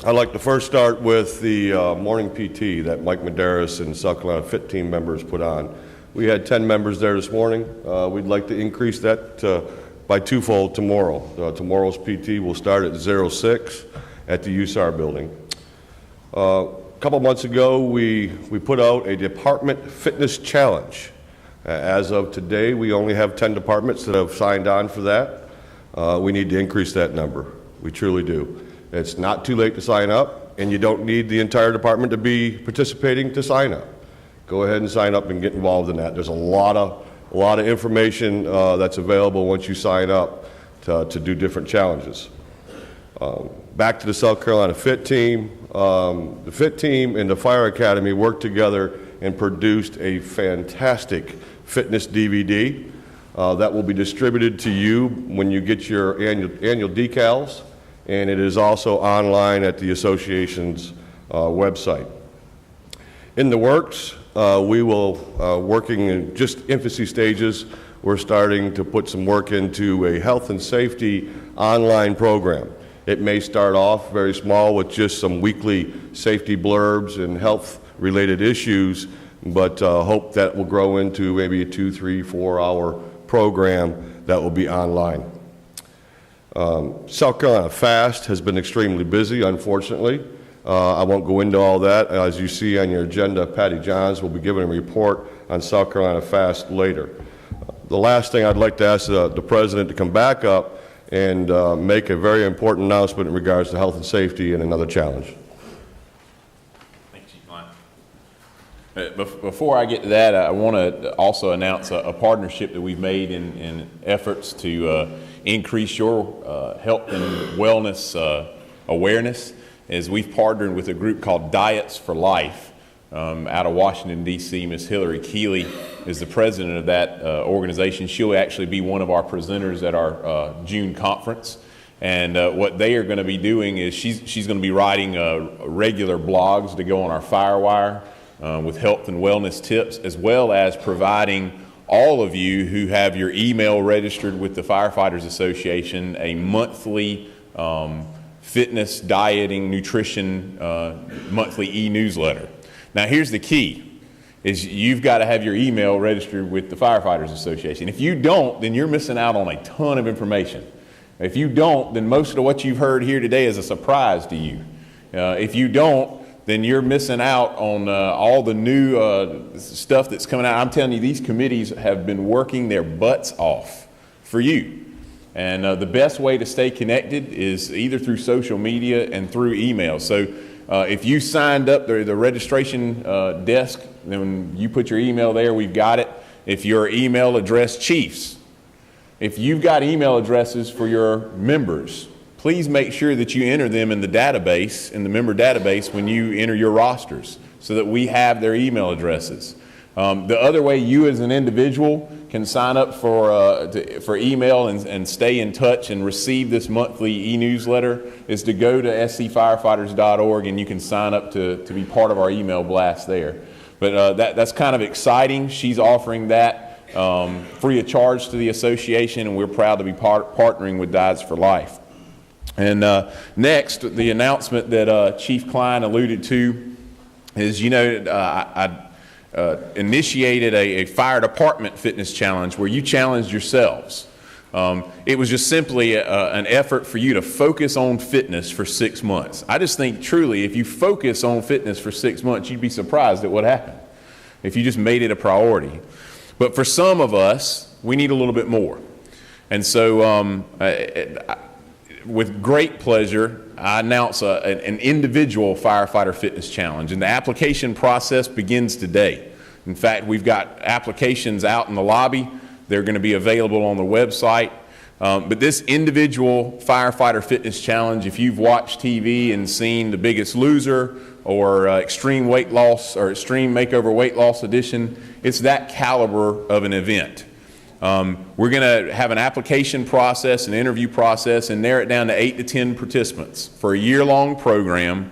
I'd like to first start with the morning PT that Mike Medeiros and South Carolina Fit Team members put on. We had 10 members there this morning. We'd like to increase that by 2-fold tomorrow. Tomorrow's PT will start at 06 at the USAR building. A couple months ago, we put out a department fitness challenge. As of today, we only have 10 departments that have signed on for that. We need to increase that number. We truly do. It's not too late to sign up, and you don't need the entire department to be participating to sign up. Go ahead and sign up and get involved in that. There's a lot of information that's available once you sign up to do different challenges. Back to the South Carolina Fit Team. the FIT team and the Fire Academy worked together and produced a fantastic fitness DVD that will be distributed to you when you get your annual decals, and it is also online at the association's website. In the works, we will, working in just infancy stages, we're starting to put some work into a health and safety online program. It may start off very small with just some weekly safety blurbs and health-related issues, but hope that will grow into maybe a 2, 3, 4-hour program that will be online. South Carolina Fast has been extremely busy, unfortunately. I won't go into all that. As you see on your agenda, Patty Johns will be giving a report on South Carolina Fast later. The last thing I'd like to ask the President to come back up and make a very important announcement in regards to health and safety and another challenge. Thanks, Chief Klein. Before I get to that, I want to also announce a partnership that we've made in efforts to increase your health and wellness awareness, as we've partnered with a group called Diets for Life out of Washington, D.C. Ms. Hillary Keeley is the president of that organization. She'll actually be one of our presenters at our June conference. And what they are going to be doing is she's going to be writing regular blogs to go on our Firewire with health and wellness tips, as well as providing all of you who have your email registered with the Firefighters Association a monthly fitness, dieting, nutrition monthly e-newsletter. Now here's the key, is you've got to have your email registered with the Firefighters Association. If you don't, then you're missing out on a ton of information. If you don't, then most of what you've heard here today is a surprise to you. If you don't, then you're missing out on all the new stuff that's coming out. I'm telling you, these committees have been working their butts off for you. And the best way to stay connected is either through social media and through email. So if you signed up the registration desk, then when you put your email there, we've got it. If your email address, chiefs, if you've got email addresses for your members, please make sure that you enter them in the database, in the member database, when you enter your rosters, so that we have their email addresses. The other way you as an individual can sign up for email and stay in touch and receive this monthly e-newsletter is to go to scfirefighters.org, and you can sign up to be part of our email blast there. But that's kind of exciting. She's offering that free of charge to the association, and we're proud to be partnering with Diets for Life. And next, the announcement that Chief Klein alluded to is, you know, I initiated a fire department fitness challenge where you challenged yourselves. It was just simply an effort for you to focus on fitness for 6 months. I just think truly, if you focus on fitness for 6 months, you'd be surprised at what happened if you just made it a priority. But for some of us, we need a little bit more. And so with great pleasure, I announce an individual firefighter fitness challenge, and the application process begins today. In fact, we've got applications out in the lobby. They're going to be available on the website. But this individual firefighter fitness challenge, if you've watched TV and seen The Biggest Loser or Extreme Weight Loss or Extreme Makeover Weight Loss Edition, it's that caliber of an event. We're going to have an application process, an interview process, and narrow it down to 8 to 10 participants for a year-long program.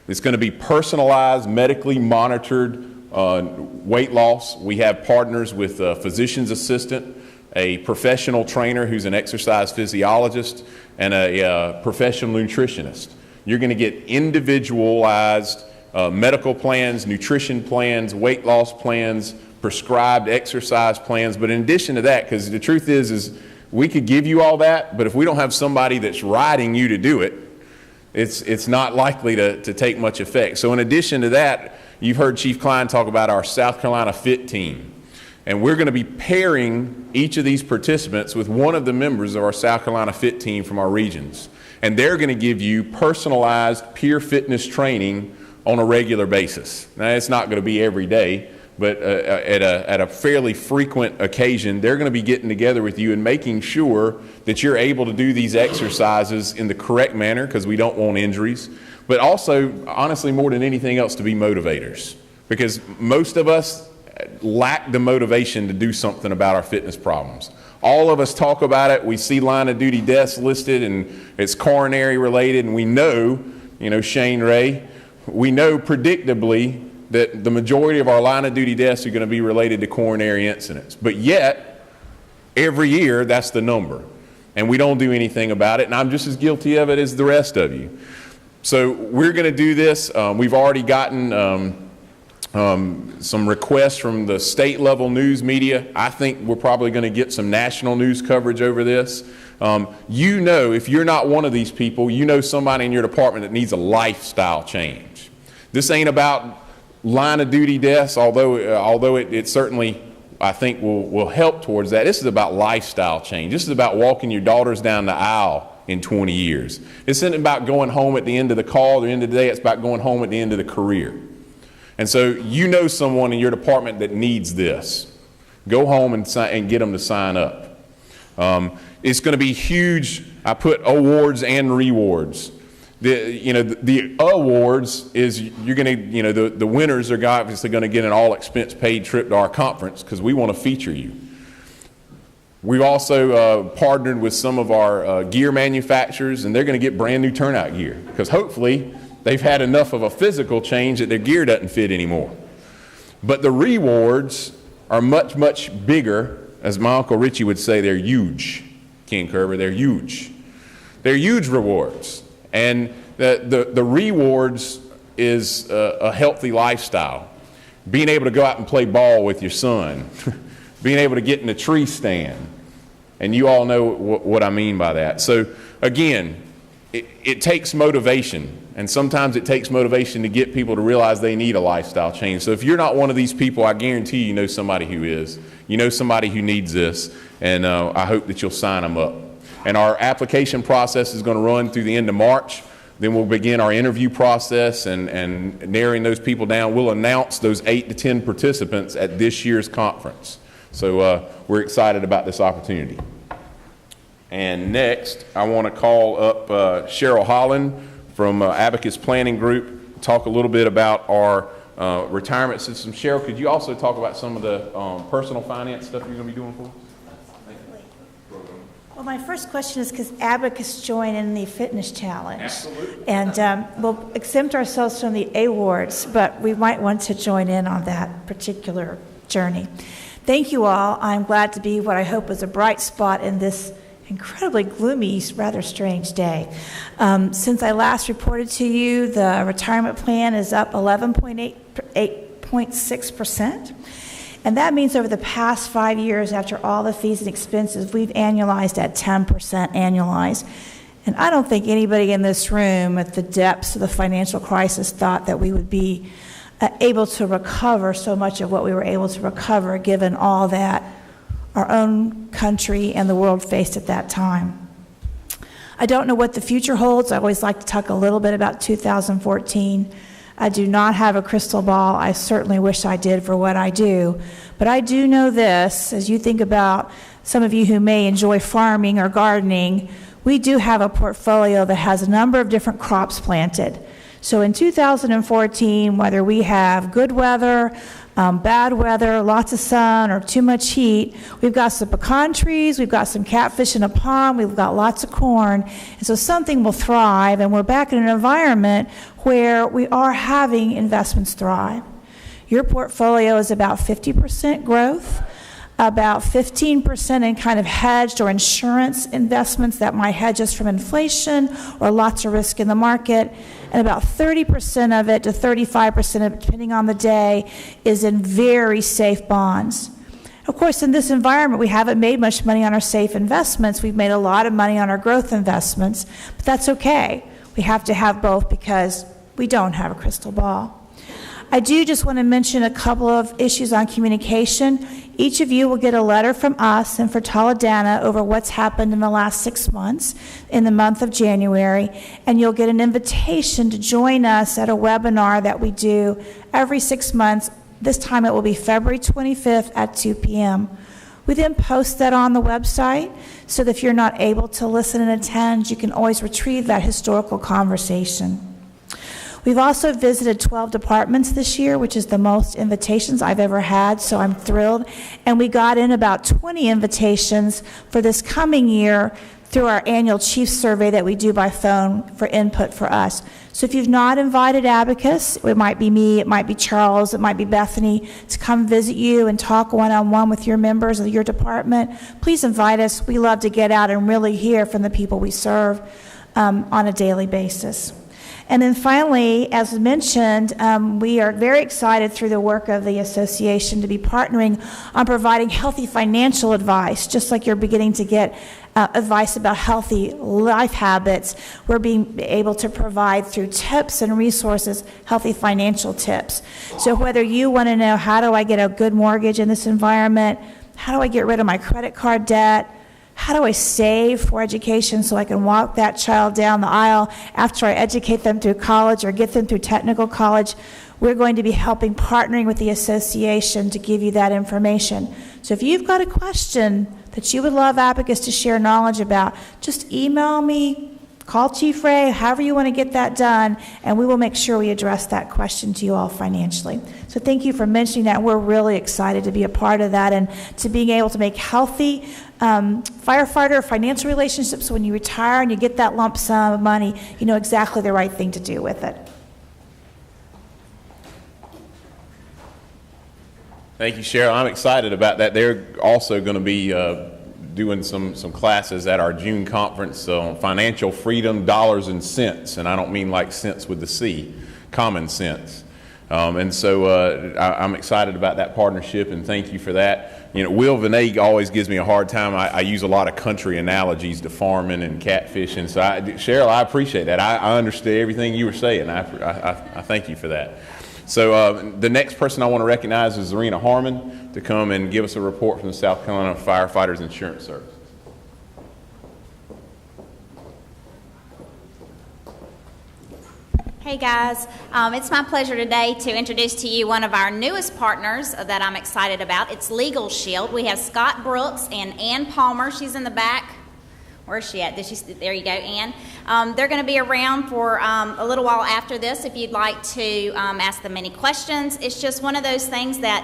It's going to be personalized, medically monitored weight loss. We have partners with a physician's assistant, a professional trainer who's an exercise physiologist, and a professional nutritionist. You're going to get individualized medical plans, nutrition plans, weight loss plans, prescribed exercise plans. But in addition to that, because the truth is we could give you all that, but if we don't have somebody that's riding you to do it, it's not likely to take much effect. So in addition to that, you've heard Chief Klein talk about our South Carolina Fit team. And we're going to be pairing each of these participants with one of the members of our South Carolina Fit team from our regions. And they're going to give you personalized peer fitness training on a regular basis. Now, it's not going to be every day, but at a fairly frequent occasion, they're going to be getting together with you and making sure that you're able to do these exercises in the correct manner, because we don't want injuries. but also, honestly, more than anything else, to be motivators. Because most of us lack the motivation to do something about our fitness problems. All of us talk about it. We see line of duty deaths listed and it's coronary related, and we know, Shane Ray, we know predictably that the majority of our line of duty deaths are going to be related to coronary incidents. But yet, every year, that's the number. And we don't do anything about it, and I'm just as guilty of it as the rest of you. So we're going to do this. We've already gotten some requests from the state level news media. I think we're probably going to get some national news coverage over this. If you're not one of these people, you know somebody in your department that needs a lifestyle change. This ain't about line of duty deaths, although it certainly, I think, will help towards that. This is about lifestyle change. This is about walking your daughters down the aisle in 20 years. This isn't about going home at the end of the call, or the end of the day. It's about going home at the end of the career. And so you know someone in your department that needs this. Go home and get them to sign up. It's going to be huge. I put awards and rewards. The awards is you're going to, the winners are obviously going to get an all expense paid trip to our conference because we want to feature you. We've also partnered with some of our gear manufacturers, and they're going to get brand new turnout gear because hopefully they've had enough of a physical change that their gear doesn't fit anymore. But the rewards are much, much bigger. As my Uncle Richie would say, they're huge. Ken Kerber, they're huge. They're huge rewards. And the rewards is a healthy lifestyle. Being able to go out and play ball with your son. Being able to get in a tree stand. And you all know what I mean by that. So again, it takes motivation. And sometimes it takes motivation to get people to realize they need a lifestyle change. So if you're not one of these people, I guarantee you know somebody who is. You know somebody who needs this. And I hope that you'll sign them up. And our application process is going to run through the end of March. Then we'll begin our interview process and narrowing those people down. We'll announce those 8 to 10 participants at this year's conference. So we're excited about this opportunity. And next, I want to call up Cheryl Holland from Abacus Planning Group, talk a little bit about our retirement system. Cheryl, could you also talk about some of the personal finance stuff you're going to be doing for us? Well, my first question is because Abacus joined in the fitness challenge. Absolutely. And we'll exempt ourselves from the awards, but we might want to join in on that particular journey. Thank you all. I'm glad to be what I hope was a bright spot in this incredibly gloomy, rather strange day. Since I last reported to you, the retirement plan is up 11.6%. And that means over the past 5 years, after all the fees and expenses, we've annualized at 10% annualized. And I don't think anybody in this room at the depths of the financial crisis thought that we would be able to recover so much of what we were able to recover, given all that our own country and the world faced at that time. I don't know what the future holds. I always like to talk a little bit about 2014. I do not have a crystal ball. I certainly wish I did for what I do. But I do know this, as you think about some of you who may enjoy farming or gardening, we do have a portfolio that has a number of different crops planted. So in 2014, whether we have good weather, bad weather, lots of sun, or too much heat, we've got some pecan trees, we've got some catfish in a pond, we've got lots of corn, and so something will thrive, and we're back in an environment where we are having investments thrive. Your portfolio is about 50% growth, about 15% in kind of hedged or insurance investments that might hedge us from inflation or lots of risk in the market, and about 30% of it to 35% of it, depending on the day, is in very safe bonds. Of course, in this environment, we haven't made much money on our safe investments. We've made a lot of money on our growth investments, but that's okay. We have to have both because we don't have a crystal ball. I do just want to mention a couple of issues on communication. Each of you will get a letter from us and for Toledana over what's happened in the last 6 months in the month of January, and you'll get an invitation to join us at a webinar that we do every 6 months. This time it will be February 25th at 2 p.m. We then post that on the website so that if you're not able to listen and attend, you can always retrieve that historical conversation. We've also visited 12 departments this year, which is the most invitations I've ever had, so I'm thrilled. And we got in about 20 invitations for this coming year through our annual chief survey that we do by phone for input for us. So if you've not invited Abacus, it might be me, it might be Charles, it might be Bethany, to come visit you and talk one-on-one with your members of your department, please invite us. We love to get out and really hear from the people we serve on a daily basis. And then finally, as mentioned, we are very excited through the work of the association to be partnering on providing healthy financial advice, just like you're beginning to get advice about healthy life habits. We're being able to provide through tips and resources healthy financial tips. So whether you want to know, how do I get a good mortgage in this environment? How do I get rid of my credit card debt? How do I save for education so I can walk that child down the aisle after I educate them through college or get them through technical college? We're going to be partnering with the association to give you that information. So if you've got a question that you would love Abacus to share knowledge about, just email me, call Chief Ray, however you want to get that done, and we will make sure we address that question to you all financially. So thank you for mentioning that. We're really excited to be a part of that and to being able to make healthy firefighter financial relationships. So when you retire and you get that lump sum of money, you know exactly the right thing to do with it. Thank you, Cheryl. I'm excited about that. They're also going to be doing some classes at our June conference on financial freedom, dollars and cents. And I don't mean like cents with the C, common sense. And so I'm excited about that partnership, and thank you for that. You know, Will Vinay always gives me a hard time. I use a lot of country analogies to farming and catfishing. So, Cheryl, I appreciate that. I understood everything you were saying. I thank you for that. So the next person I want to recognize is Zarina Harmon to come and give us a report from the South Carolina Firefighters Insurance Service. Hey guys, it's my pleasure today to introduce to you one of our newest partners that I'm excited about. It's Legal Shield. We have Scott Brooks and Ann Palmer. She's in the back. Where's she at? There you go, Ann. They're going to be around for a little while after this if you'd like to ask them any questions. It's just one of those things that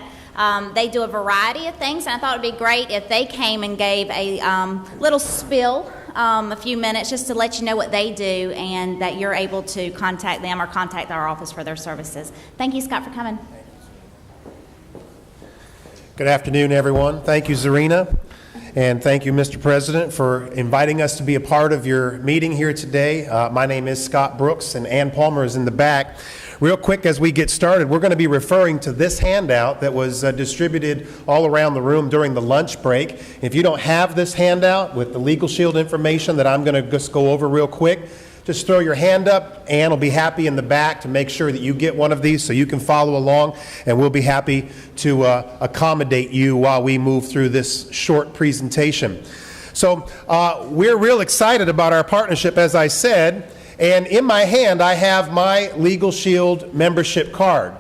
they do a variety of things, and I thought it would be great if they came and gave a little spill, a few minutes, just to let you know what they do and that you're able to contact them or contact our office for their services. Thank you, Scott, for coming. Good afternoon, everyone. Thank you, Zarina. And thank you, Mr. President, for inviting us to be a part of your meeting here today. My name is Scott Brooks, and Ann Palmer is in the back. Real quick, as we get started, we're going to be referring to this handout that was distributed all around the room during the lunch break. If you don't have this handout with the Legal Shield information that I'm going to just go over real quick, just throw your hand up. Ann will be happy in the back to make sure that you get one of these so you can follow along, and we'll be happy to accommodate you while we move through this short presentation. So we're real excited about our partnership, as I said, and in my hand I have my Legal Shield membership card.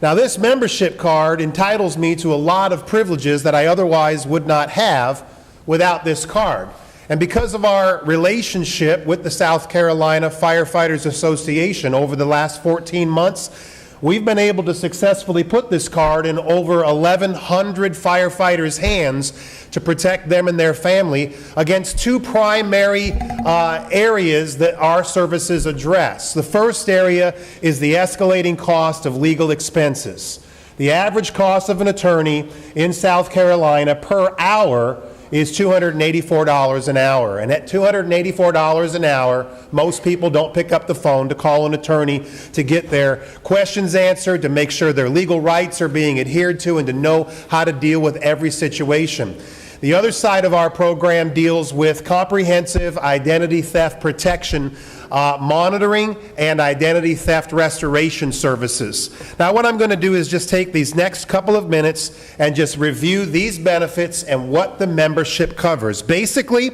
Now, this membership card entitles me to a lot of privileges that I otherwise would not have without this card. And because of our relationship with the South Carolina Firefighters Association over the last 14 months, we've been able to successfully put this card in over 1,100 firefighters' hands to protect them and their family against two primary areas that our services address. The first area is the escalating cost of legal expenses. The average cost of an attorney in South Carolina per hour is $284 an hour. And at $284 an hour, most people don't pick up the phone to call an attorney to get their questions answered, to make sure their legal rights are being adhered to, and to know how to deal with every situation. The other side of our program deals with comprehensive identity theft protection, monitoring, and identity theft restoration services. Now, what I'm going to do is just take these next couple of minutes and just review these benefits and what the membership covers. Basically,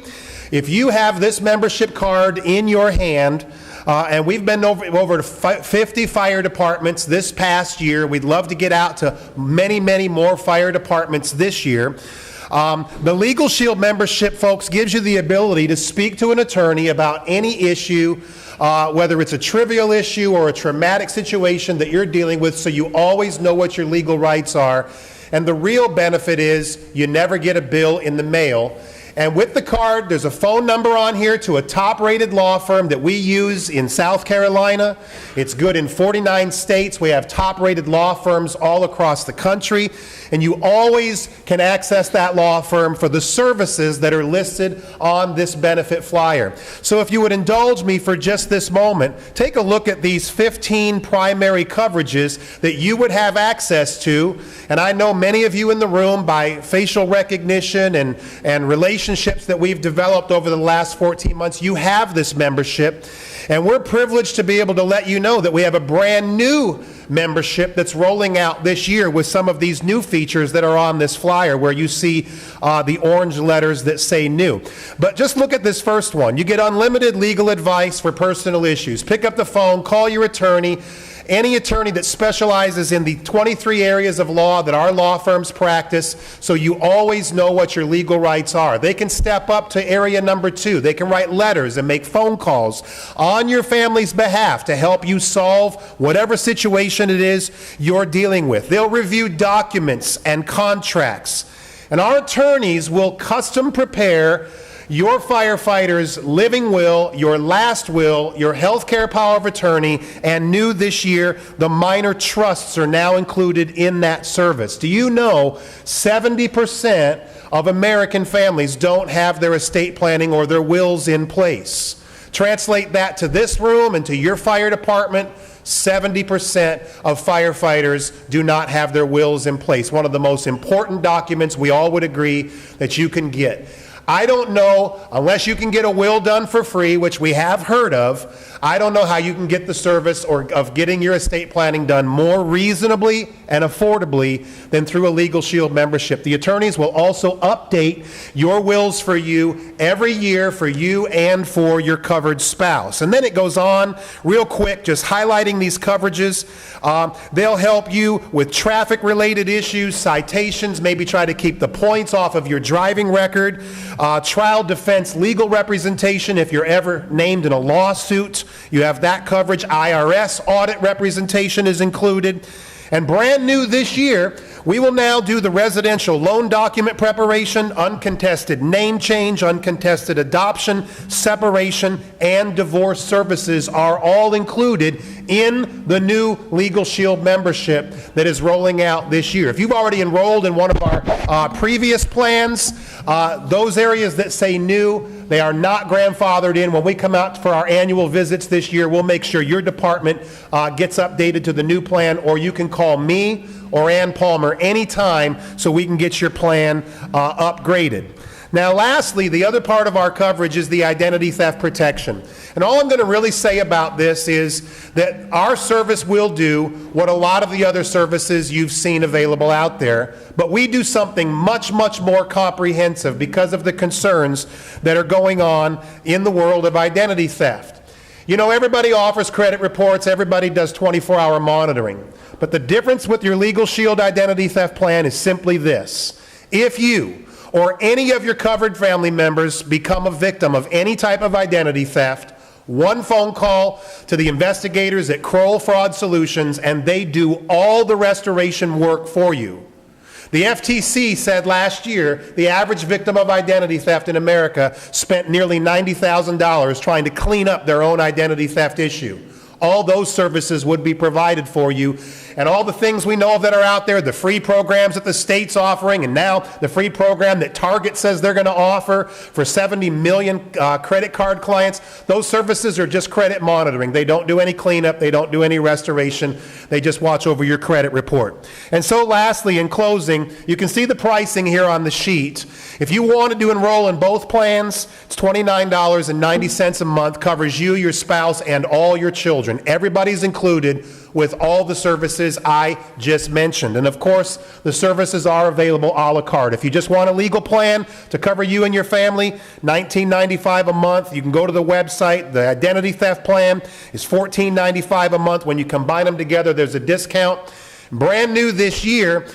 if you have this membership card in your hand, and we've been over to 50 fire departments this past year. We'd love to get out to many, many more fire departments this year. The Legal Shield membership, folks, gives you the ability to speak to an attorney about any issue, whether it's a trivial issue or a traumatic situation that you're dealing with, so you always know what your legal rights are. And the real benefit is you never get a bill in the mail. And with the card, there's a phone number on here to a top-rated law firm that we use in South Carolina. It's good in 49 states. We have top-rated law firms all across the country. And you always can access that law firm for the services that are listed on this benefit flyer. So if you would indulge me for just this moment, take a look at these 15 primary coverages that you would have access to. And I know many of you in the room, by facial recognition and relationships that we've developed over the last 14 months, you have this membership. And we're privileged to be able to let you know that we have a brand new membership that's rolling out this year with some of these new features that are on this flyer, where you see the orange letters that say new. But just look at this first one. You get unlimited legal advice for personal issues. Pick up the phone, call your attorney. Any attorney that specializes in the 23 areas of law that our law firms practice, so you always know what your legal rights are. They can step up to area number 2. They can write letters and make phone calls on your family's behalf to help you solve whatever situation it is you're dealing with. They'll review documents and contracts. And our attorneys will custom prepare your firefighter's living will, your last will, your health care power of attorney, and new this year, the minor trusts are now included in that service. Do you know 70% of American families don't have their estate planning or their wills in place? Translate that to this room and to your fire department. 70% of firefighters do not have their wills in place. One of the most important documents we all would agree that you can get. I don't know, unless you can get a will done for free, which we have heard of, I don't know how you can get the service of getting your estate planning done more reasonably and affordably than through a Legal Shield membership. The attorneys will also update your wills for you every year for you and for your covered spouse. And then it goes on real quick, just highlighting these coverages. They'll help you with traffic-related issues, citations, maybe try to keep the points off of your driving record, trial defense legal representation if you're ever named in a lawsuit. You have that coverage. IRS audit representation is included. And brand new this year, we will now do the residential loan document preparation, uncontested name change, uncontested adoption, separation, and divorce services are all included in the new Legal Shield membership that is rolling out this year. If you've already enrolled in one of our previous plans, those areas that say new, they are not grandfathered in. When we come out for our annual visits this year, we'll make sure your department gets updated to the new plan, or you can call me or Ann Palmer anytime so we can get your plan upgraded. Now, lastly, the other part of our coverage is the identity theft protection. And all I'm going to really say about this is that our service will do what a lot of the other services you've seen available out there, but we do something much, much more comprehensive because of the concerns that are going on in the world of identity theft. You know, everybody offers credit reports, everybody does 24-hour monitoring. But the difference with your Legal Shield identity theft plan is simply this. If you or any of your covered family members become a victim of any type of identity theft, one phone call to the investigators at Kroll Fraud Solutions and they do all the restoration work for you. The FTC said last year the average victim of identity theft in America spent nearly $90,000 trying to clean up their own identity theft issue. All those services would be provided for you. And all the things we know of that are out there, the free programs that the state's offering, and now the free program that Target says they're going to offer for 70 million credit card clients, those services are just credit monitoring. They don't do any cleanup. They don't do any restoration. They just watch over your credit report. And so lastly, in closing, you can see the pricing here on the sheet. If you wanted to enroll in both plans, it's $29.90 a month, covers you, your spouse, and all your children. Everybody's included with all the services I just mentioned. And of course, the services are available a la carte. If you just want a legal plan to cover you and your family, $19.95 a month. You can go to the website. The identity theft plan is $14.95 a month. When you combine them together, there's a discount. Brand new this year,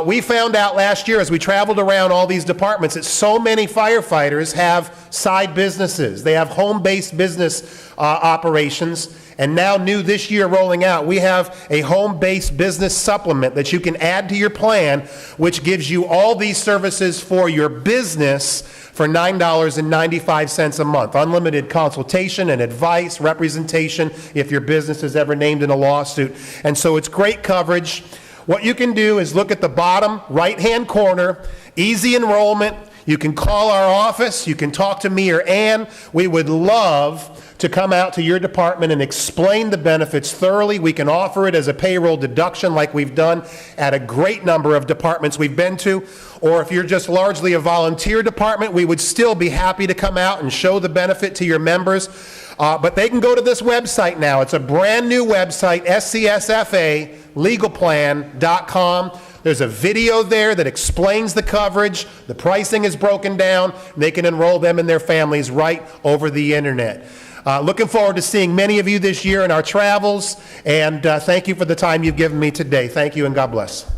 we found out last year as we traveled around all these departments that so many firefighters have side businesses. They have home-based business operations. And now new this year rolling out, we have a home-based business supplement that you can add to your plan, which gives you all these services for your business for $9.95 a month. Unlimited consultation and advice, representation if your business is ever named in a lawsuit. And so it's great coverage. What you can do is look at the bottom right-hand corner, easy enrollment. You can call our office. You can talk to me or Ann. We would love to come out to your department and explain the benefits thoroughly. We can offer it as a payroll deduction like we've done at a great number of departments we've been to. Or if you're just largely a volunteer department, we would still be happy to come out and show the benefit to your members. But they can go to this website now. It's a brand new website, scsfalegalplan.com. There's a video there that explains the coverage. The pricing is broken down. They can enroll them and their families right over the internet. Looking forward to seeing many of you this year in our travels, and thank you for the time you've given me today. Thank you, and God bless.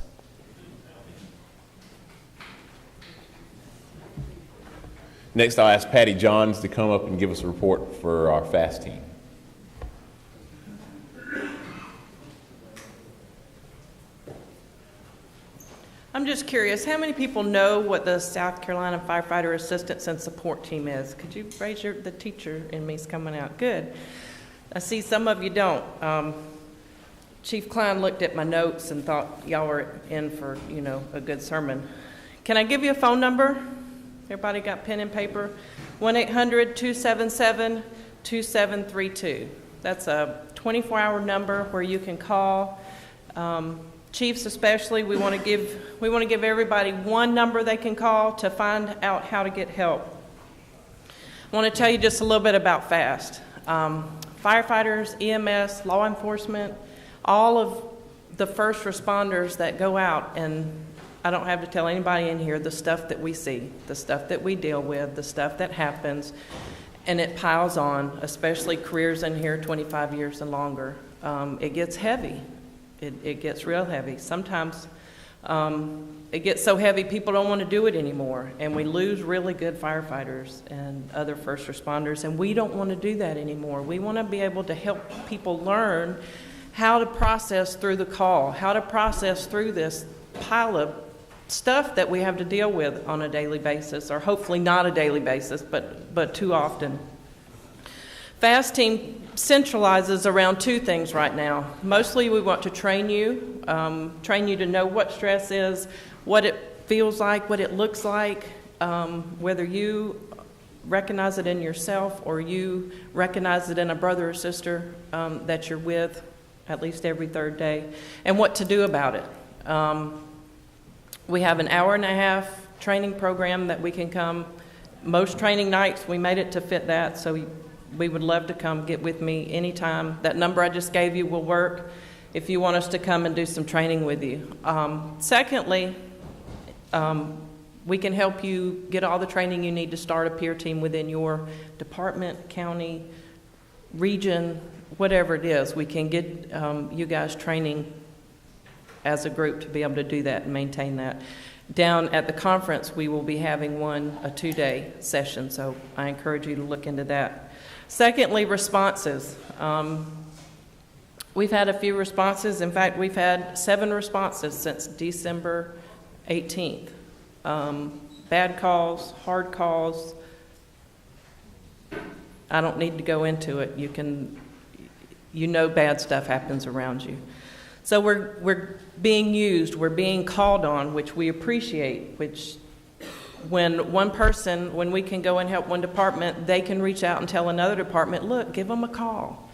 Next, I'll ask Patty Johns to come up and give us a report for our FAST team. I'm just curious, how many people know what the South Carolina Firefighter Assistance and Support Team is? Could you raise the teacher in me's coming out? Good. I see some of you don't. Chief Klein looked at my notes and thought y'all were in for, a good sermon. Can I give you a phone number? Everybody got pen and paper? 1-800-277-2732. That's a 24-hour number where you can call. Chiefs especially, we want to give everybody one number they can call to find out how to get help. I want to tell you just a little bit about FAST. Firefighters, EMS, law enforcement, all of the first responders that go out, and I don't have to tell anybody in here the stuff that we see, the stuff that we deal with, the stuff that happens, and it piles on, especially careers in here 25 years and longer. It gets heavy. It gets real heavy. Sometimes it gets so heavy people don't want to do it anymore, and we lose really good firefighters and other first responders, and we don't want to do that anymore. We want to be able to help people learn how to process through the call, how to process through this pile of stuff that we have to deal with on a daily basis, or hopefully not a daily basis, but too often. FAST team centralizes around two things right now. Mostly we want to train you to know what stress is, what it feels like, what it looks like, whether you recognize it in yourself or you recognize it in a brother or sister that you're with at least every third day, and what to do about it. We have an hour-and-a-half training program that we can come. Most training nights, we made it to fit that, so we would love to come get with me anytime. That number I just gave you will work if you want us to come and do some training with you. Secondly, we can help you get all the training you need to start a peer team within your department, county, region, whatever it is. We can get you guys training as a group to be able to do that and maintain that. Down at the conference, we will be having a 2-day session, so I encourage you to look into that. Secondly, responses. We've had a few responses. In fact, we've had 7 responses since December 18th. Bad calls, hard calls. I don't need to go into it. Bad stuff happens around you. So we're being used, we're being called on, which we appreciate, when we can go and help one department, they can reach out and tell another department, look, give them a call.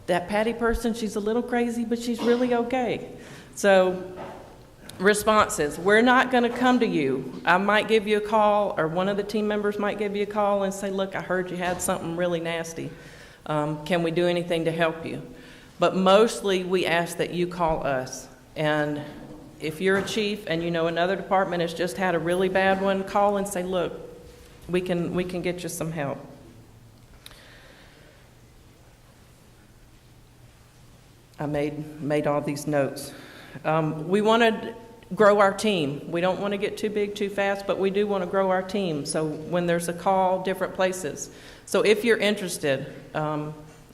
That Patty person, she's a little crazy, but she's really okay. So responses, we're not going to come to you. I might give you a call, or one of the team members might give you a call and say, look, I heard you had something really nasty. Can we do anything to help you? But mostly we ask that you call us. And if you're a chief and you know another department has just had a really bad one, call and say, look, we can get you some help. I made all these notes. We want to grow our team. We don't want to get too big too fast, but we do want to grow our team. So when there's a call, different places. So if you're interested,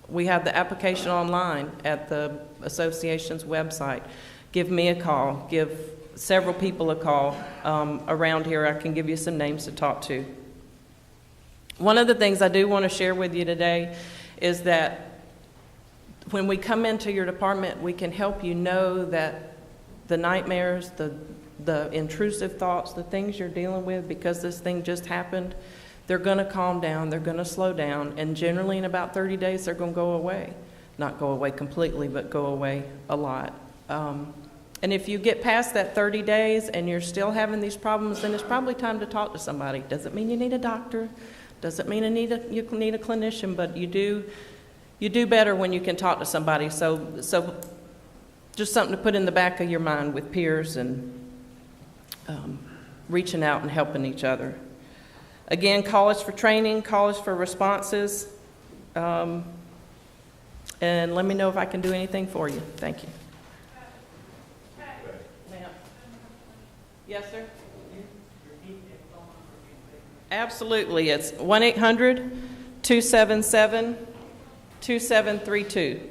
we have the application online at the association's website. Give me a call. Give several people a call around here. I can give you some names to talk to. One of the things I do want to share with you today is that when we come into your department, we can help you know that the nightmares, the intrusive thoughts, the things you're dealing with because this thing just happened, they're going to calm down, they're going to slow down, and generally in about 30 days they're going to go away. Not go away completely, but go away a lot. And if you get past that 30 days and you're still having these problems, then it's probably time to talk to somebody. Doesn't mean you need a doctor, doesn't mean you need a clinician, but you do better when you can talk to somebody. So just something to put in the back of your mind with peers and reaching out and helping each other. Again, call us for training, call us for responses, and let me know if I can do anything for you. Thank you. Yes, sir? Absolutely. It's 1-800-277-2732.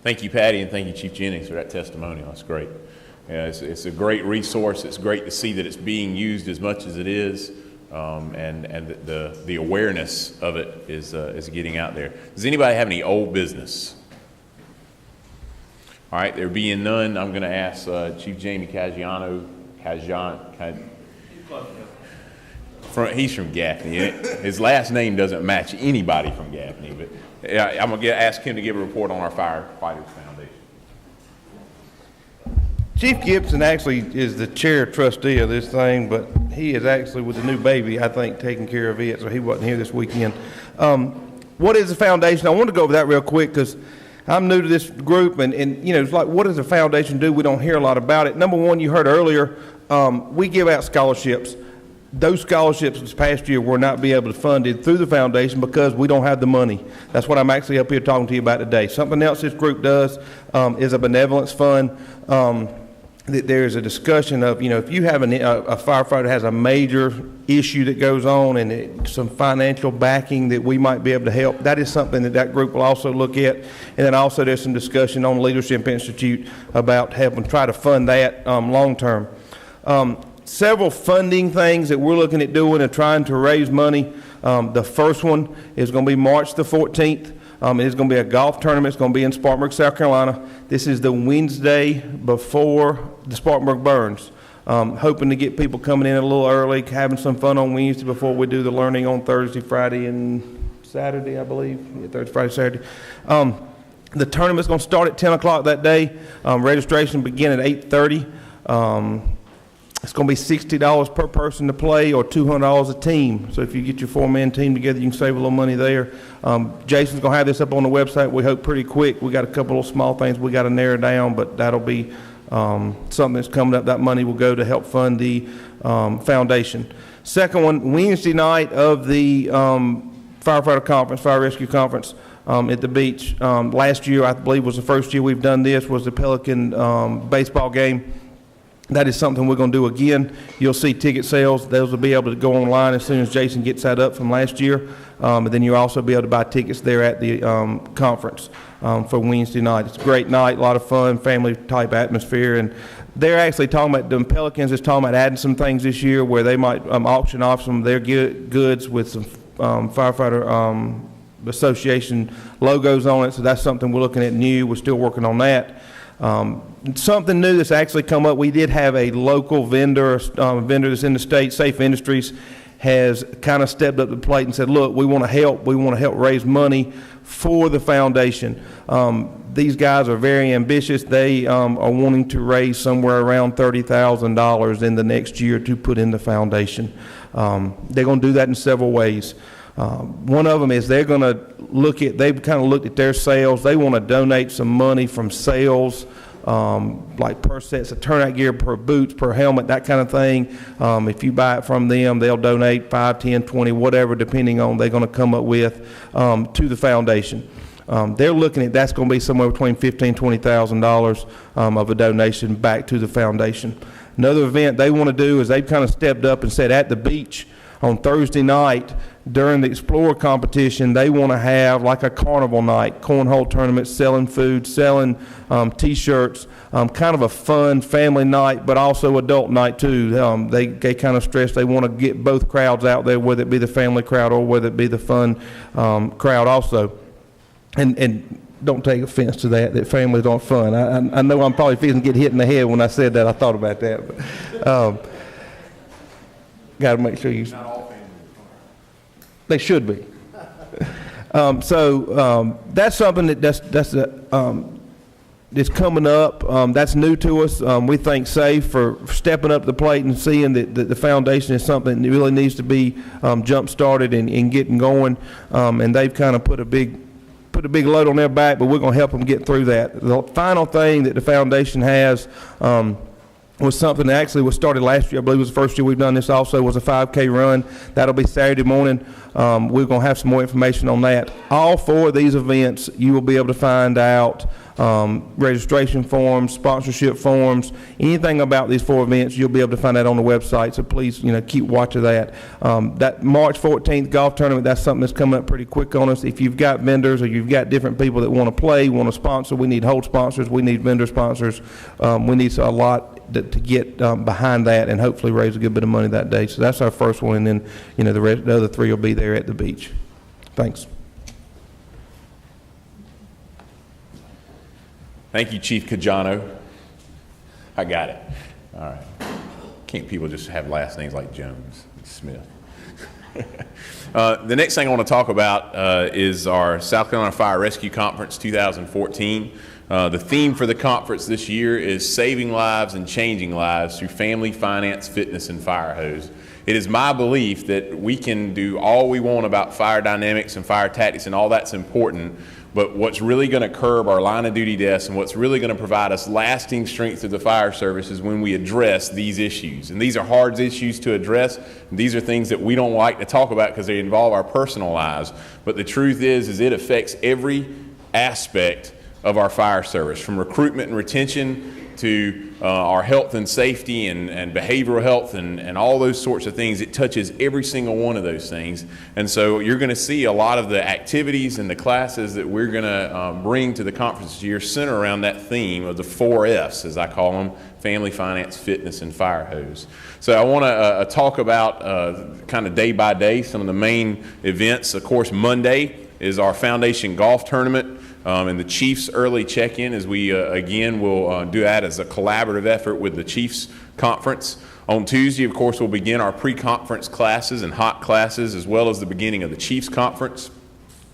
Thank you, Patty, and thank you, Chief Jennings, for that testimonial. That's great. Yeah, it's a great resource. It's great to see that it's being used as much as it is, and the awareness of it is getting out there. Does anybody have any old business? All right, there being none, I'm going to ask Chief Jamie Caggiano. He's from Gaffney. His last name doesn't match anybody from Gaffney, but I'm going to ask him to give a report on our Firefighters Foundation. Chief Gibson actually is the chair trustee of this thing, but he is actually with the new baby, I think, taking care of it, so he wasn't here this weekend. What is the foundation? I want to go over that real quick because I'm new to this group, and you know, it's like, what does the foundation do? We don't hear a lot about it. Number one, you heard earlier, we give out scholarships. Those scholarships this past year will not be able to fund it through the foundation because we don't have the money. That's what I'm actually up here talking to you about today. Something else this group does is a benevolence fund. There's a discussion of, you know, if you have a firefighter has a major issue that goes on and some financial backing that we might be able to help, that is something that group will also look at. And then also there's some discussion on the Leadership Institute about helping try to fund that long term. Several funding things that we're looking at doing and trying to raise money. The first one is going to be March the 14th. It's going to be a golf tournament. It's going to be in Spartanburg, South Carolina. This is the Wednesday before the Spartanburg Burns. Hoping to get people coming in a little early, having some fun on Wednesday before we do the learning on Thursday, Friday, and Saturday, I believe. Yeah, Thursday, Friday, Saturday. The tournament's going to start at 10 o'clock that day. Registration begin at 8:30. It's going to be $60 per person to play or $200 a team. So if you get your four-man team together, you can save a little money there. Jason's going to have this up on the website, we hope, pretty quick. We got a couple of small things we got to narrow down, but that'll be something that's coming up. That money will go to help fund the foundation. Second one, Wednesday night of the firefighter conference, fire rescue conference at the beach. Last year, I believe, was the first year we've done this, was the Pelican baseball game. That is something we're going to do again. You'll see ticket sales. Those will be able to go online as soon as Jason gets that up from last year. and then you'll also be able to buy tickets there at the conference for Wednesday night. It's a great night, a lot of fun, family-type atmosphere, and they're actually talking about, the Pelicans is talking about adding some things this year where they might auction off some of their goods with some firefighter association logos on it, so that's something we're looking at new. We're still working on that. Something new that's actually come up, we did have a local vendor that's in the state, Safe Industries, has kind of stepped up to the plate and said, look, we want to help raise money for the foundation. These guys are very ambitious. They are wanting to raise somewhere around $30,000 in the next year to put in the foundation. They're going to do that in several ways. One of them is they've kind of looked at their sales. They want to donate some money from sales, like per sets of turnout gear, per boots, per helmet, that kind of thing. If you buy it from them, they'll donate 5, 10, 20, whatever, depending on they're going to come up with, to the foundation. They're looking at that's going to be somewhere between $15,000 and $20,000 of a donation back to the foundation. Another event they want to do is they've kind of stepped up and said at the beach on Thursday night during the Explorer competition, they want to have like a carnival night, cornhole tournament, selling food, selling T-shirts, kind of a fun family night, but also adult night too. They kind of stress they want to get both crowds out there, whether it be the family crowd or whether it be the fun crowd also. And don't take offense to that families aren't fun. I know I'm probably feeling get hit in the head when I said that. I thought about that. But, got to make sure you. Not all families. They should be. So that's something that's coming up. That's new to us. We thank SAFE for stepping up to the plate and seeing that the foundation is something that really needs to be jump started and getting going. And they've kind of put a big load on their back, but we're going to help them get through that. The final thing that the foundation has was something that actually was started last year. I believe it was the first year we've done this also, was a 5K run. That'll be Saturday morning. We're going to have some more information on that. All 4 of these events, you will be able to find out registration forms, sponsorship forms, anything about these 4 events, you'll be able to find that on the website. So please, keep watch of that. That March 14th golf tournament, that's something that's coming up pretty quick on us. If you've got vendors or you've got different people that want to play, want to sponsor, we need hold sponsors, we need vendor sponsors. We need a lot to get behind that and hopefully raise a good bit of money that day. So that's our first one, and then the other 3 will be there at the beach. Thanks. Thank you, Chief Cajano. I got it. All right. Can't people just have last names like Jones and Smith? The next thing I want to talk about is our South Carolina Fire Rescue Conference 2014. The theme for the conference this year is Saving Lives and Changing Lives Through Family, Finance, Fitness, and Fire Hose. It is my belief that we can do all we want about fire dynamics and fire tactics, and all that's important, but what's really going to curb our line of duty deaths and what's really going to provide us lasting strength through the fire service is when we address these issues. And these are hard issues to address. These are things that we don't like to talk about because they involve our personal lives. But the truth is it affects every aspect of our fire service, from recruitment and retention to our health and safety and behavioral health and all those sorts of things. It touches every single one of those things. And so you're going to see a lot of the activities and the classes that we're going to bring to the conference this year center around that theme of the 4 F's, as I call them: family, finance, fitness, and fire hose. So I want to talk about kind of day by day some of the main events. Of course, Monday is our foundation golf tournament. And the Chiefs early check-in, as we again will do that as a collaborative effort with the Chiefs Conference. On Tuesday, of course, we'll begin our pre-conference classes and hot classes, as well as the beginning of the Chiefs Conference.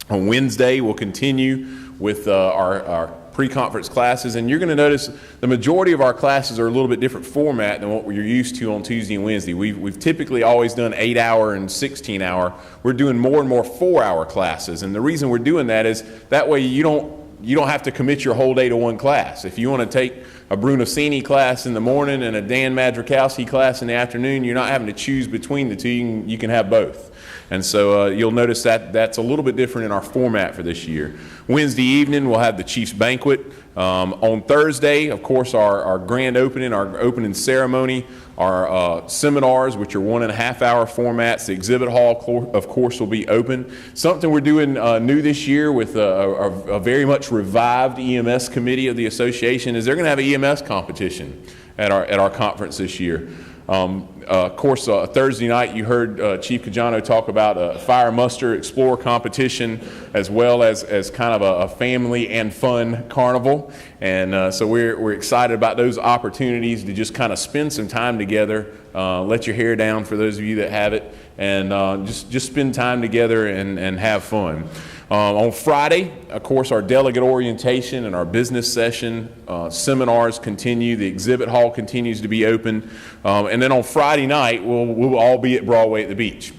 On Wednesday, we'll continue with our pre-conference classes, and you're going to notice the majority of our classes are a little bit different format than what you're used to on Tuesday and Wednesday. We've typically always done 8-hour and 16-hour. We're doing more and more 4-hour classes, and the reason we're doing that is that way you don't have to commit your whole day to one class. If you want to take a Brunocini class in the morning and a Dan Madrikowski class in the afternoon, you're not having to choose between the two. You can have both. And so you'll notice that that's a little bit different in our format for this year. Wednesday evening, we'll have the Chiefs Banquet. On Thursday, of course, our grand opening, our opening ceremony, our seminars, which are 1.5 hour formats. The exhibit hall, of course, will be open. Something we're doing new this year with a very much revived EMS committee of the association is they're going to have an EMS competition at our conference this year. Of course, Thursday night you heard Chief Cajano talk about a fire muster explorer competition as well as kind of a family and fun carnival. And so we're excited about those opportunities to just kind of spend some time together, let your hair down for those of you that have it, and just spend time together and have fun. On Friday, of course, our delegate orientation and our business session seminars continue. The exhibit hall continues to be open. And then on Friday night, we'll all be at Broadway at the Beach.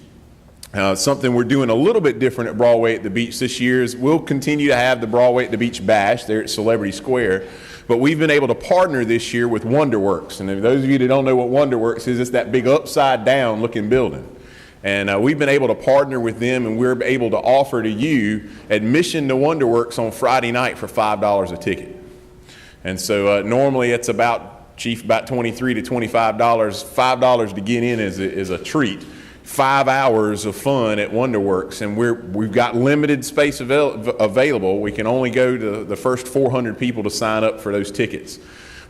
Something we're doing a little bit different at Broadway at the Beach this year is we'll continue to have the Broadway at the Beach Bash there at Celebrity Square. But we've been able to partner this year with WonderWorks. And if those of you that don't know what WonderWorks is, it's that big upside down looking building. And we've been able to partner with them, and we're able to offer to you admission to WonderWorks on Friday night for $5 a ticket. And so normally it's about $23 to $25. $5 to get in is a treat. 5 hours of fun at WonderWorks, and we've got limited space available. We can only go to the first 400 people to sign up for those tickets.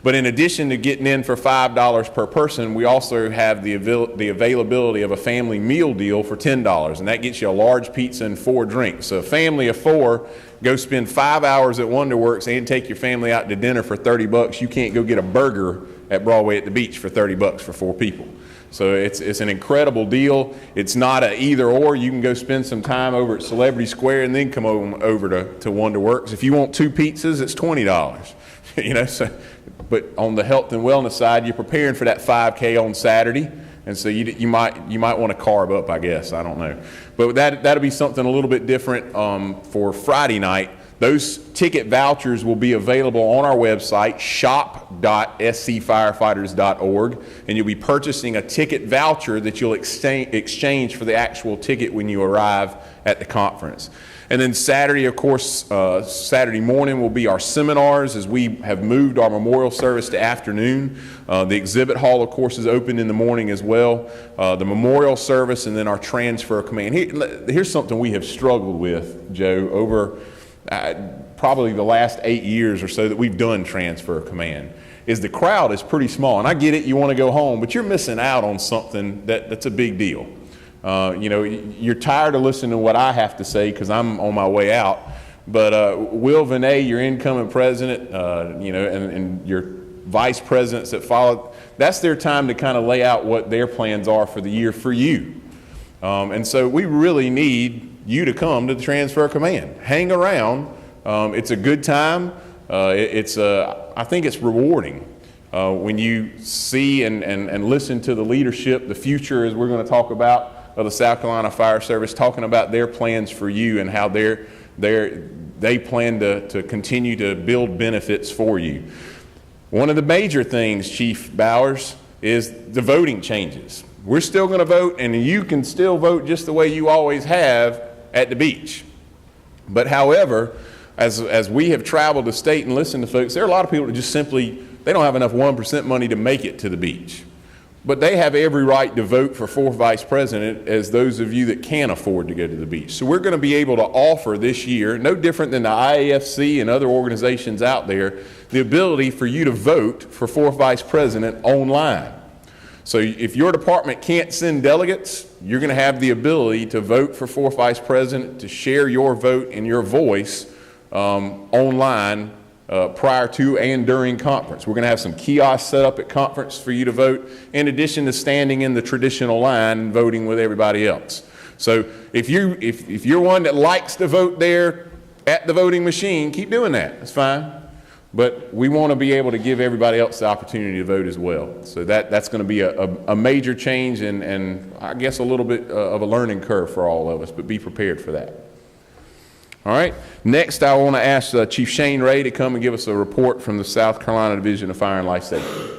But in addition to getting in for $5 per person, we also have the availability of a family meal deal for $10, and that gets you a large pizza and 4 drinks. So a family of 4, go spend 5 hours at WonderWorks and take your family out to dinner for $30. You can't go get a burger at Broadway at the Beach for $30 for 4 people. So it's an incredible deal. It's not a either or. You can go spend some time over at Celebrity Square and then come over to WonderWorks. If you want 2 pizzas, it's $20. You know, so. But on the health and wellness side, you're preparing for that 5K on Saturday, and so you might want to carb up, I guess. I don't know, but that'll be something a little bit different for Friday night. Those ticket vouchers will be available on our website, shop.scfirefighters.org, and you'll be purchasing a ticket voucher that you'll exchange for the actual ticket when you arrive at the conference. And then Saturday, of course, Saturday morning will be our seminars as we have moved our memorial service to afternoon. The exhibit hall, of course, is open in the morning as well. The memorial service and then our transfer of command. Here's something we have struggled with, Joe, over probably the last 8 years or so that we've done transfer of command, is the crowd is pretty small. And I get it, you want to go home, but you're missing out on something that's a big deal. You know, you're tired of listening to what I have to say because I'm on my way out. But Will Vinay, your incoming president, you know, and your vice presidents that follow, that's their time to kind of lay out what their plans are for the year for you. And so we really need you to come to the transfer command. Hang around. It's a good time. I think it's rewarding. When you see and listen to the leadership, the future, as we're going to talk about, of the South Carolina Fire Service, talking about their plans for you and how they plan to continue to build benefits for you. One of the major things, Chief Bowers, is the voting changes. We're still going to vote, and you can still vote just the way you always have at the beach. But however, as we have traveled the state and listened to folks, there are a lot of people that just simply, they don't have enough 1% money to make it to the beach. But they have every right to vote for 4th vice president as those of you that can't afford to go to the beach. So we're going to be able to offer this year, no different than the IAFC and other organizations out there, the ability for you to vote for 4th vice president online. So if your department can't send delegates, you're going to have the ability to vote for 4th vice president, to share your vote and your voice online prior to and during conference. We're going to have some kiosks set up at conference for you to vote, in addition to standing in the traditional line and voting with everybody else. So if you're one that likes to vote there at the voting machine, keep doing that. That's fine. But we want to be able to give everybody else the opportunity to vote as well. So that's going to be a major change and I guess a little bit of a learning curve for all of us, but be prepared for that. All right. Next, I want to ask Chief Shane Ray to come and give us a report from the South Carolina Division of Fire and Life Safety.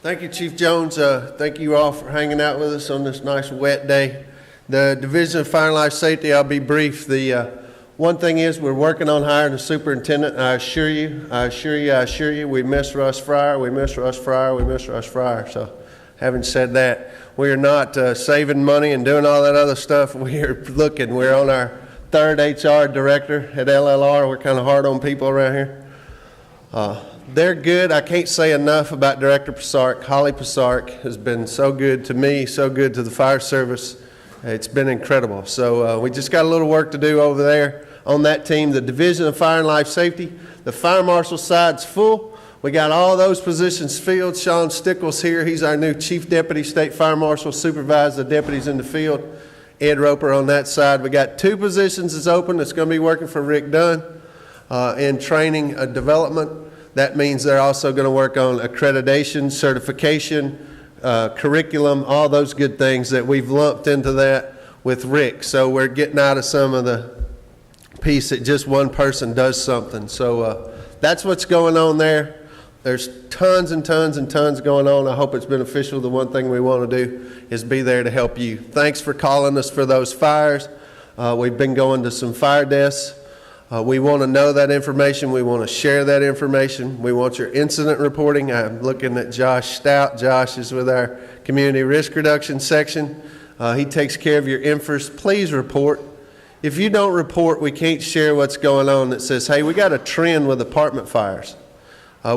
Thank you, Chief Jones. Thank you all for hanging out with us on this nice wet day. The Division of Fire and Life Safety, I'll be brief. The one thing is we're working on hiring a superintendent. I assure you, we miss Russ Fryer, we miss Russ Fryer, we miss Russ Fryer. So having said that, we are not saving money and doing all that other stuff. We are looking. We're on our third HR director at LLR. We're kind of hard on people around here. They're good. I can't say enough about Director Passark. Holly Passark has been so good to me, so good to the fire service. It's been incredible. So we just got a little work to do over there on that team. The Division of Fire and Life Safety, the fire marshal side's full. We got all those positions filled. Sean Stickles here. He's our new Chief Deputy State Fire Marshal, supervise the deputies in the field. Ed Roper on that side. We got 2 positions that's open that's going to be working for Rick Dunn in training development. That means they're also going to work on accreditation, certification, curriculum, all those good things that we've lumped into that with Rick. So we're getting out of some of the piece that just one person does something. So that's what's going on there. There's tons and tons and tons going on. I hope it's beneficial. The one thing we want to do is be there to help you. Thanks for calling us for those fires. We've been going to some fire desks. We want to know that information. We want to share that information. We want your incident reporting. I'm looking at Josh Stout. Josh is with our community risk reduction section. He takes care of your infers. Please report. If you don't report, we can't share what's going on that says, hey, we got a trend with apartment fires.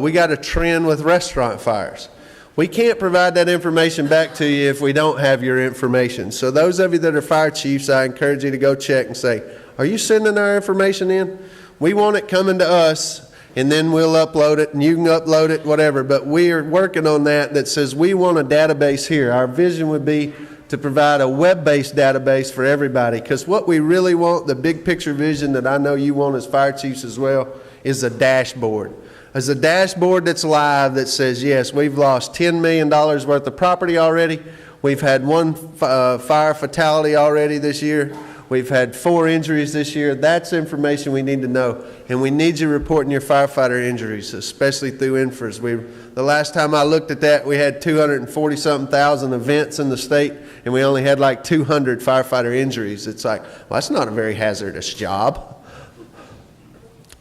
We got a trend with restaurant fires. We can't provide that information back to you if we don't have your information. So those of you that are fire chiefs, I encourage you to go check and say, are you sending our information in? We want it coming to us, and then we'll upload it, and you can upload it, whatever. But we are working on that says we want a database here. Our vision would be to provide a web-based database for everybody, because what we really want, the big picture vision that I know you want as fire chiefs as well, is a dashboard. As a dashboard that's live that says, yes, we've lost $10 million worth of property already. We've had 1 fire fatality already this year. We've had 4 injuries this year. That's information we need to know. And we need you reporting your firefighter injuries, especially through infers. The last time I looked at that, we had 240-something thousand events in the state, and we only had like 200 firefighter injuries. It's like, well, that's not a very hazardous job.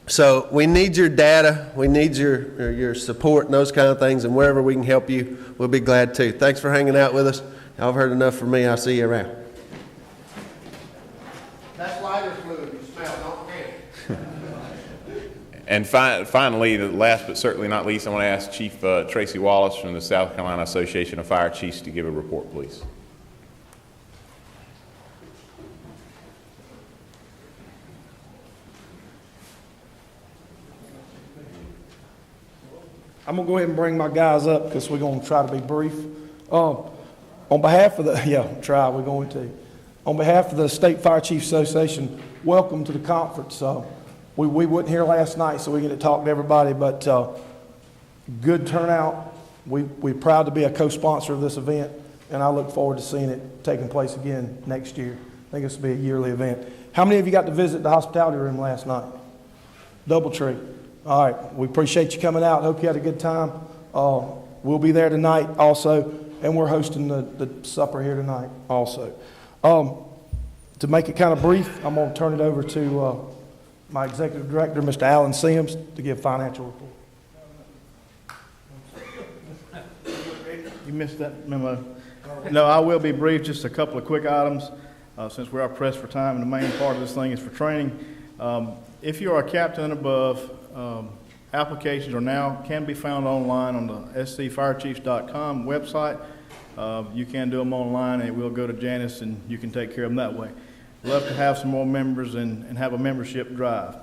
So we need your data. We need your support and those kind of things, and wherever we can help you, we'll be glad to. Thanks for hanging out with us. Y'all have heard enough from me. I'll see you around. That's lighter fluid. You smell, don't can. And finally, the last but certainly not least, I want to ask Chief Tracy Wallace from the South Carolina Association of Fire Chiefs to give a report, please. I'm going to go ahead and bring my guys up because we're going to try to be brief. On behalf of the, we're going to. On behalf of the State Fire Chiefs Association, welcome to the conference. We weren't here last night, so we get to talk to everybody, but good turnout. We're proud to be a co-sponsor of this event, and I look forward to seeing it taking place again next year. I think this will be a yearly event. How many of you got to visit the hospitality room last night? Doubletree. All right, we appreciate you coming out. Hope you had a good time. We'll be there tonight also, and we're hosting the supper here tonight also. To make it kind of brief, I'm going to turn it over to my executive director, Mr. Alan Sims, to give financial report. You missed that memo. No, I will be brief, just a couple of quick items, since we are pressed for time, and the main part of this thing is for training. If you are a captain and above, applications can be found online on the scfirechiefs.com website. You can do them online, and we'll go to Janice, and you can take care of them that way. We'd love to have some more members and have a membership drive.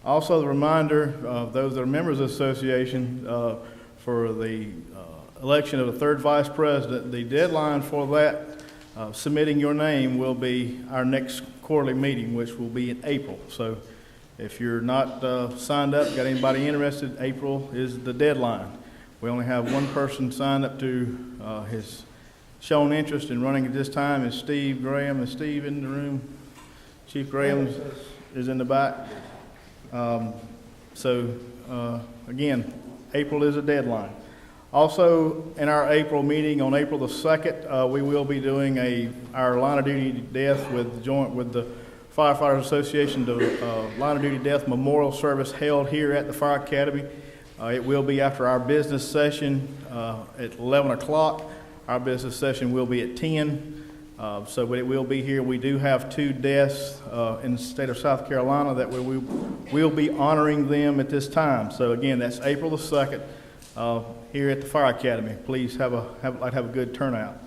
Also, the reminder of those that are members of the association for the election of the third vice president, the deadline for that, submitting your name, will be our next quarterly meeting, which will be in April. So if you're not signed up, got anybody interested, April is the deadline. We only have one person signed up to, has shown interest in running at this time, is Steve Graham. Is Steve in the room? Chief Graham is in the back. Again, April is a deadline. Also, in our April meeting on April the 2nd, we will be doing our line of duty death with the Firefighters Association, the line of duty death memorial service held here at the Fire Academy. It will be after our business session at 11 o'clock. Our business session will be at 10. But it will be here. We do have 2 deaths in the state of South Carolina that we will be honoring them at this time. So again, that's April the 2nd here at the Fire Academy. Please have a good turnout.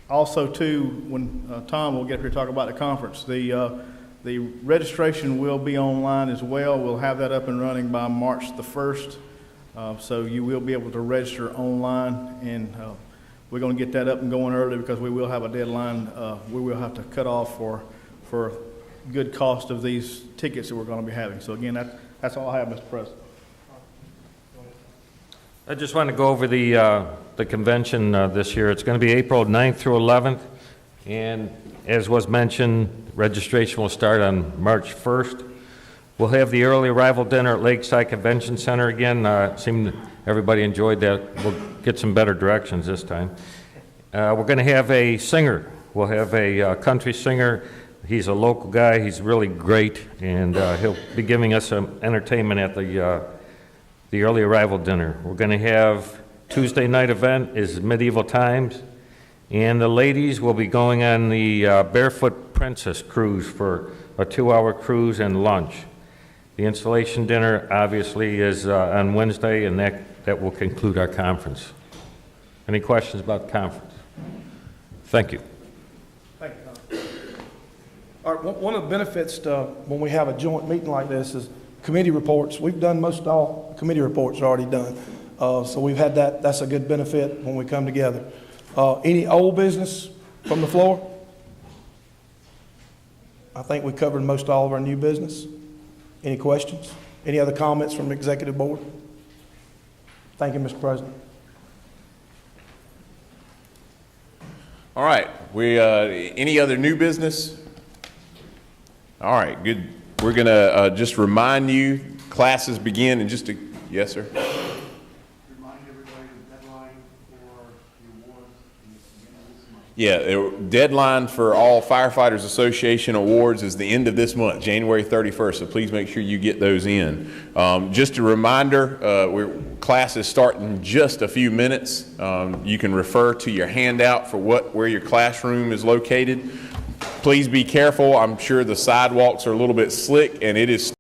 Also, too, when Tom will get here to talk about the conference, the registration will be online as well. We'll have that up and running by March the 1st. So you will be able to register online, and we're going to get that up and going early because we will have a deadline. We will have to cut off for good cost of these tickets that we're going to be having. So again, that's all I have, Mr. President. I just want to go over the convention this year. It's going to be April 9th through 11th, and as was mentioned, registration will start on March 1st. We'll have the early arrival dinner at Lakeside Convention Center again. Seemed everybody enjoyed that. We'll get some better directions this time. We're going to have a singer. We'll have a country singer. He's a local guy. He's really great, and he'll be giving us some entertainment at the early arrival dinner. We're going to have Tuesday night event is Medieval Times, and the ladies will be going on the Barefoot Princess cruise for a 2-hour cruise and lunch. The installation dinner obviously is on Wednesday, and that will conclude our conference. Any questions about the conference? Thank you. Thank you, Tom. All right, one of the benefits when we have a joint meeting like this is committee reports. We've done most all committee reports are already done. So we've had that. That's a good benefit when we come together. Any old business from the floor? I think we covered most all of our new business. Any questions? Any other comments from the executive board? Thank you, Mr. President. All right. Any other new business? All right, good. We're going to just remind you, classes begin in just a, yes, sir? Yeah, the deadline for all Firefighters Association awards is the end of this month, January 31st, so please make sure you get those in. Just a reminder, class is starting in just a few minutes. You can refer to your handout for where your classroom is located. Please be careful. I'm sure the sidewalks are a little bit slick, and it is